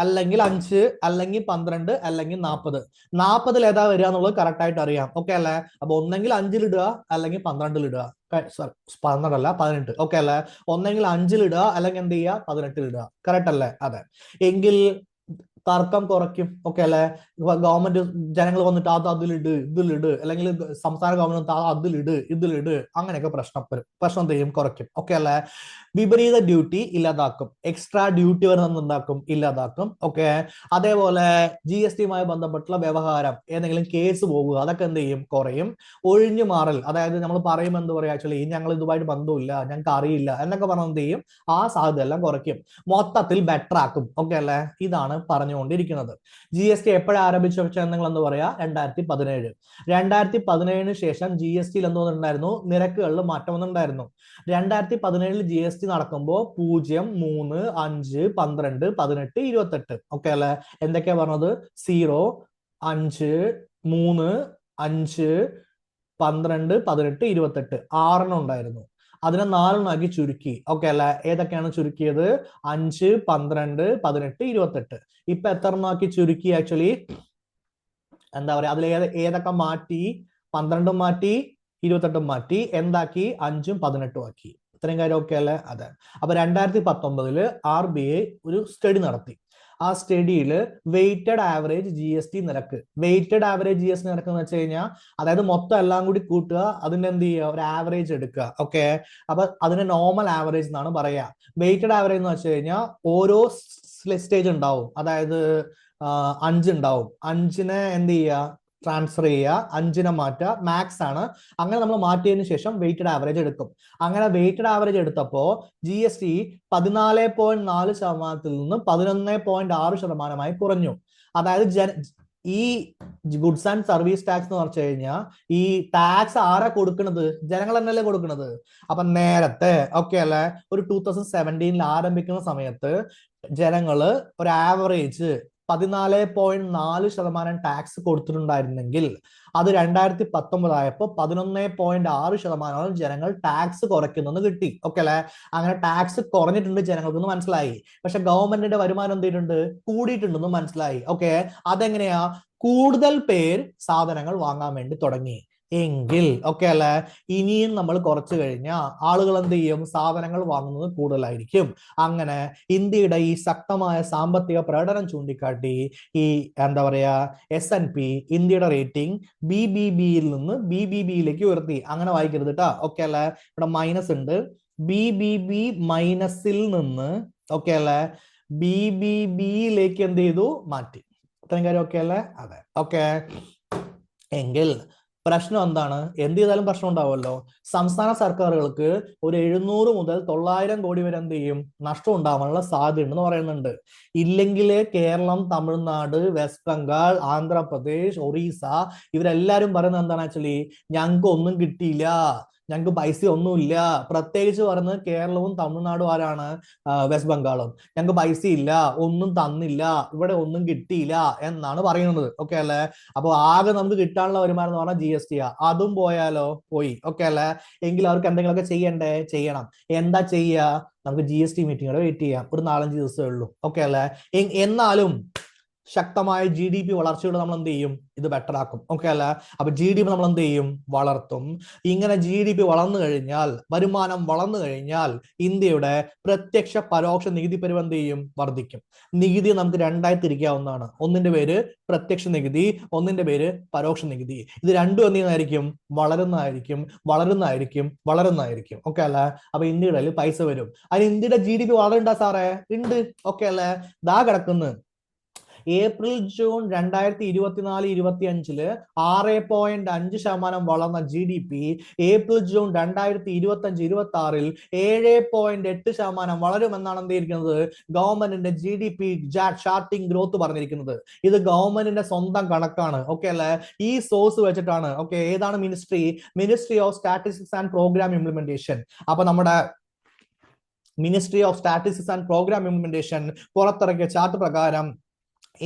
അല്ലെങ്കിൽ 5, അല്ലെങ്കിൽ 12, അല്ലെങ്കിൽ 40. 40 ഏതാ വരിക എന്നുള്ളത് കറക്റ്റ് ആയിട്ട് അറിയാം. ഓക്കെ അല്ലെ? അപ്പൊ ഒന്നെങ്കിൽ 5 ഇടുക, അല്ലെങ്കിൽ 12 ഇടുക. സോറി, 12 അല്ല, 18. ഓക്കെ അല്ലെ? ഒന്നെങ്കിൽ 5 ഇടുക, അല്ലെങ്കിൽ എന്ത് ചെയ്യുക? 18 ഇടുക. കറക്റ്റ് അല്ലേ? അതെ. എങ്കിൽ തർക്കം കുറയ്ക്കും. ഓക്കെ അല്ലെ? ഗവൺമെന്റ്, ജനങ്ങൾ വന്നിട്ട് അതിലിട്, ഇതിലിട്, അല്ലെങ്കിൽ സംസ്ഥാന ഗവൺമെന്റ് അതിലിട്, ഇതിലിട്, അങ്ങനെയൊക്കെ പ്രശ്നം ചെയ്യും, കുറയ്ക്കും. ഓക്കെ അല്ലെ? വിപരീത ഡ്യൂട്ടി ഇല്ലാതാക്കും. എക്സ്ട്രാ ഡ്യൂട്ടി വരുന്നുണ്ടാക്കും, ഇല്ലാതാക്കും. ഓക്കെ, അതേപോലെ GSTയുമായി ബന്ധപ്പെട്ടുള്ള വ്യവഹാരം, ഏതെങ്കിലും കേസ് പോകുക, അതൊക്കെ എന്ത് ചെയ്യും? കുറയും. ഒഴിഞ്ഞു മാറൽ, അതായത് നമ്മൾ പറയും എന്ത് പറയാ? ആക്ച്വലി ഞങ്ങൾ ഇതുമായിട്ട് ബന്ധമില്ല, ഞങ്ങൾക്ക് അറിയില്ല എന്നൊക്കെ പറഞ്ഞ എന്ത് ചെയ്യും? ആ സാധ്യത എല്ലാം കുറയ്ക്കും. മൊത്തത്തിൽ ബെറ്റർ ആക്കും. ഓക്കെ അല്ലെ? ഇതാണ് പറഞ്ഞുകൊണ്ടിരിക്കുന്നത്. GST എപ്പോഴാണ് ആരംഭിച്ചു വെച്ചാൽ നിങ്ങൾ എന്ത് പറയാ? 2017. 2017 ശേഷം GSTയിൽ എന്തുണ്ടായിരുന്നു? നിരക്കുകളിൽ മാറ്റം വന്നിട്ടുണ്ടായിരുന്നു. 2017 GST നടക്കുമ്പോൾ 0, 3, 5, 12, 18, 28. ഓക്കെ അല്ലെ? എന്തൊക്കെയാ പറഞ്ഞത്? 0, 5, 3, 5, 12, 18, 28, 6 ഉണ്ടായിരുന്നു. അതിനെ 4 ചുരുക്കി. ഓക്കെ അല്ലെ? ഏതൊക്കെയാണ് ചുരുക്കിയത്? 5, 12, 18, 28. ഇപ്പൊ എത്ര ആക്കി ചുരുക്കി? ആക്ച്വലി എന്താ പറയാ, അതിൽ ഏതൊക്കെ മാറ്റി? 12 മാറ്റി, 28 മാറ്റി, എന്താക്കി? 5ഉം 18ഉം ആക്കി. ഇത്രയും കാര്യം ഓക്കെ അല്ലേ? അതെ. അപ്പൊ 2019 RBI ഒരു സ്റ്റഡി നടത്തി. ആ സ്റ്റഡിയിൽ വെയ്റ്റഡ് ആവറേജ് GST നിരക്ക്, വെയ്റ്റഡ് ആവറേജ് GST നിരക്ക് എന്ന് വെച്ച് കഴിഞ്ഞാൽ അതായത് മൊത്തം എല്ലാം കൂടി കൂട്ടുക, അതിന്റെ എന്ത് ചെയ്യുക, ഒരു ആവറേജ് എടുക്കുക. ഓക്കെ, അപ്പൊ അതിന് നോർമൽ ആവറേജ് എന്നാണ് പറയാ. വെയ്റ്റഡ് ആവറേജ് എന്ന് വെച്ച് കഴിഞ്ഞാൽ ഓരോ സ്റ്റേജ് ഉണ്ടാവും. അതായത് 5 ഉണ്ടാവും. 5നെ എന്ത് ചെയ്യുക, ട്രാൻസ്ഫർ ചെയ്യുക, 5നെ മാറ്റുക, മാക്സ് ആണ്. അങ്ങനെ നമ്മൾ മാറ്റിയതിനു ശേഷം വെയ്റ്റഡ് ആവറേജ് എടുക്കും. അങ്ങനെ വെയ്റ്റഡ് ആവറേജ് എടുത്തപ്പോൾ GST 14.4% നിന്ന് 11.6% കുറഞ്ഞു. അതായത് ഈ ഗുഡ്സ് ആൻഡ് സർവീസ് ടാക്സ് എന്ന് പറഞ്ഞു കഴിഞ്ഞാൽ ഈ ടാക്സ് ആരാ കൊടുക്കുന്നത്? ജനങ്ങൾ തന്നെയല്ലേ കൊടുക്കുന്നത്. അപ്പൊ നേരത്തെ ഓക്കെ അല്ലെ, ഒരു 2017 ആരംഭിക്കുന്ന സമയത്ത് ജനങ്ങള് ഒരു ആവറേജ് 14.4% ടാക്സ് കൊടുത്തിട്ടുണ്ടായിരുന്നെങ്കിൽ അത് 2019 ആയപ്പോൾ 11.6% ജനങ്ങൾ ടാക്സ് കുറയ്ക്കുന്നെന്ന് കിട്ടി. ഓക്കെ അല്ലെ? അങ്ങനെ ടാക്സ് കുറഞ്ഞിട്ടുണ്ട് ജനങ്ങൾക്കെന്ന് മനസ്സിലായി. പക്ഷെ ഗവൺമെന്റിന്റെ വരുമാനം എന്ത് ചെയ്തിട്ടുണ്ട്? കൂടിയിട്ടുണ്ടെന്ന് മനസ്സിലായി. ഓക്കെ, അതെങ്ങനെയാ? കൂടുതൽ പേർ സാധനങ്ങൾ വാങ്ങാൻ വേണ്ടി തുടങ്ങി എങ്കിൽ ഓക്കെ അല്ലെ, ഇനിയും നമ്മൾ കുറച്ചു കഴിഞ്ഞാൽ ആളുകൾ എന്ത് ചെയ്യും? സാധനങ്ങൾ വാങ്ങുന്നത് കൂടുതലായിരിക്കും. അങ്ങനെ ഇന്ത്യയുടെ ഈ ശക്തമായ സാമ്പത്തിക പ്രകടനം ചൂണ്ടിക്കാട്ടി ഈ എന്താ പറയാ S&P ഇന്ത്യയുടെ റേറ്റിംഗ് BBBയിൽ നിന്ന് BBBയിലേക്ക് ഉയർത്തി. അങ്ങനെ വായിക്കരുത് കേട്ടോ. ഓക്കെ അല്ലെ? ഇവിടെ മൈനസ് ഉണ്ട്. BBB മൈനസിൽ നിന്ന് ഓക്കെ അല്ലെ BBBയിലേക്ക് എന്ത് ചെയ്തു? മാറ്റി. ഇത്രയും കാര്യം ഓക്കെ അല്ലേ? അതെ. ഓക്കെ, എങ്കിൽ പ്രശ്നം എന്താണ്? എന്ത് ചെയ്താലും പ്രശ്നം ഉണ്ടാവുമല്ലോ. സംസ്ഥാന സർക്കാരുകൾക്ക് ഒരു 700 മുതൽ 900 കോടി വരെ എന്ത് ചെയ്യും? നഷ്ടം ഉണ്ടാവാനുള്ള സാധ്യതയുണ്ടെന്ന് പറയുന്നുണ്ട്. ഇല്ലെങ്കിൽ കേരളം, തമിഴ്നാട്, വെസ്റ്റ് ബംഗാൾ, ആന്ധ്രാപ്രദേശ്, ഒറീസ ഇവരെല്ലാരും പറയുന്നത് എന്താണ്? ആക്ച്വലി ഞങ്ങൾക്ക് ഒന്നും കിട്ടിയില്ല, ഞങ്ങൾക്ക് പൈസ ഒന്നുമില്ല. പ്രത്യേകിച്ച് പറയുന്നത് കേരളവും തമിഴ്നാടും ആരാണ്? വെസ്റ്റ് ബംഗാളും. ഞങ്ങൾക്ക് പൈസ ഇല്ല, ഒന്നും തന്നില്ല, ഇവിടെ ഒന്നും കിട്ടിയില്ല എന്നാണ് പറയുന്നത്. ഓക്കെ അല്ലെ? അപ്പൊ ആകെ നമുക്ക് കിട്ടാനുള്ള വരുമാനം എന്ന് പറഞ്ഞാൽ GST ആ. അതും പോയാലോ? പോയി. ഓക്കെ അല്ലെ? എങ്കിൽ അവർക്ക് എന്തെങ്കിലുമൊക്കെ ചെയ്യണ്ടേ? ചെയ്യണം. എന്താ ചെയ്യുക? നമുക്ക് GST മീറ്റിംഗ് വെയിറ്റ് ചെയ്യാം. ഒരു 4-5 ദിവസമേ ഉള്ളൂ. ഓക്കെ അല്ലെ? എന്നാലും ശക്തമായ GDP വളർച്ചയോടെ നമ്മൾ എന്ത് ചെയ്യും? ഇത് ബെറ്റർ ആക്കും. ഓക്കെ അല്ല? അപ്പൊ GDP നമ്മൾ എന്ത് ചെയ്യും? വളർത്തും. ഇങ്ങനെ GDP വളർന്നു കഴിഞ്ഞാൽ, വരുമാനം വളർന്നു കഴിഞ്ഞാൽ ഇന്ത്യയുടെ പ്രത്യക്ഷ പരോക്ഷ നികുതി പിരിവ് എന്ത് ചെയ്യും? വർദ്ധിക്കും. നികുതി നമുക്ക് രണ്ടായി തിരിക്കാവുന്നതാണ്. ഒന്നിന്റെ പേര് പ്രത്യക്ഷ നികുതി, ഒന്നിന്റെ പേര് പരോക്ഷ നികുതി. ഇത് രണ്ടും എന്ത് ചെയ്യുന്നതായിരിക്കും? വളരുന്നതായിരിക്കും, വളരുന്നതായിരിക്കും, വളരുന്നതായിരിക്കും. ഓക്കെ അല്ലേ? അപ്പൊ ഇന്ത്യയുടെ പൈസ വരും. അതിന് ഇന്ത്യയുടെ GDP വളരണ്ട സാറേ? ഉണ്ട്. ഓക്കെ അല്ലേ? ദാ കിടക്കുന്നു. ഏപ്രിൽ ജൂൺ 2024-25 6.5% വളർന്ന GDP ഏപ്രിൽ ജൂൺ 2025-26 7.8% വളരുമെന്നാണ് എന്തിരിക്കുന്നത്? ഗവൺമെന്റിന്റെ GDP ചാർട്ടിംഗ് ഗ്രോത്ത് പറഞ്ഞിരിക്കുന്നത്. ഇത് ഗവൺമെന്റിന്റെ സ്വന്തം കണക്കാണ്. ഓക്കെ അല്ലെ? ഈ സോഴ്സ് വെച്ചിട്ടാണ്. ഓക്കെ, ഏതാണ് ministry of statistics and programme implementation. അപ്പൊ നമ്മുടെ ministry of statistics and programme implementation പുറത്തിറക്കിയ ചാർട്ട് പ്രകാരം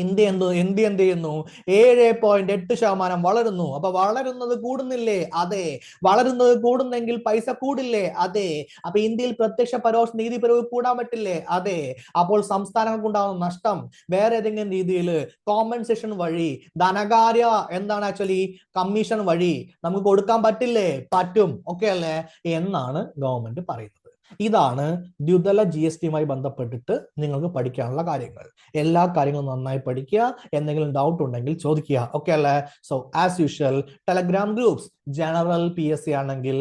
ഇന്ത്യ എന്ത് ചെയ്യുന്നു? 7.8% വളരുന്നു. അപ്പൊ വളരുന്നത് കൂടുന്നില്ലേ? അതെ. വളരുന്നത് കൂടുന്നെങ്കിൽ പൈസ കൂടില്ലേ? അതെ. അപ്പൊ ഇന്ത്യയിൽ പ്രത്യക്ഷ പരോക്ഷ നികുതി പിരിവ് കൂടാൻ പറ്റില്ലേ? അതെ. അപ്പോൾ സംസ്ഥാനങ്ങൾക്ക് ഉണ്ടാകുന്ന നഷ്ടം വേറെ ഏതെങ്കിലും രീതിയിൽ കോമ്പൻസേഷൻ വഴി, ധനകാര്യ എന്താണ് ആക്ച്വലി കമ്മീഷൻ വഴി നമുക്ക് കൊടുക്കാൻ പറ്റില്ലേ? പറ്റും. ഓക്കെ അല്ലേ? എന്നാണ് ഗവൺമെന്റ് പറയുന്നത്. ഇതാണ് ദ്വിതല GSTയുമായി ബന്ധപ്പെട്ടിട്ട് നിങ്ങൾക്ക് പഠിക്കാനുള്ള കാര്യങ്ങൾ. എല്ലാ കാര്യങ്ങളും നന്നായി പഠിക്കുക. എന്തെങ്കിലും ഡൗട്ട് ഉണ്ടെങ്കിൽ ചോദിക്കുക. ഓക്കെ അല്ലേ? So as usual Telegram groups general PSC ആണെങ്കിൽ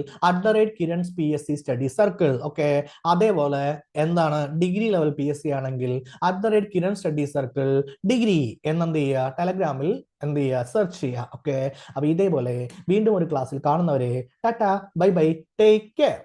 @Kiran's PSC study circle. Okay, അതേപോലെ എന്താണ് ഡിഗ്രി ലെവൽ PSC ആണെങ്കിൽ @Kiran സ്റ്റഡി സർക്കിൾ ഡിഗ്രി എന്നെന്ത് ചെയ്യുക? ടെലഗ്രാമിൽ എന്ത് ചെയ്യുക? സെർച്ച് ചെയ്യുക. ഓക്കെ, അപ്പൊ ഇതേപോലെ വീണ്ടും ഒരു ക്ലാസ്സിൽ കാണുന്നവരെ Tata, bye bye, take care.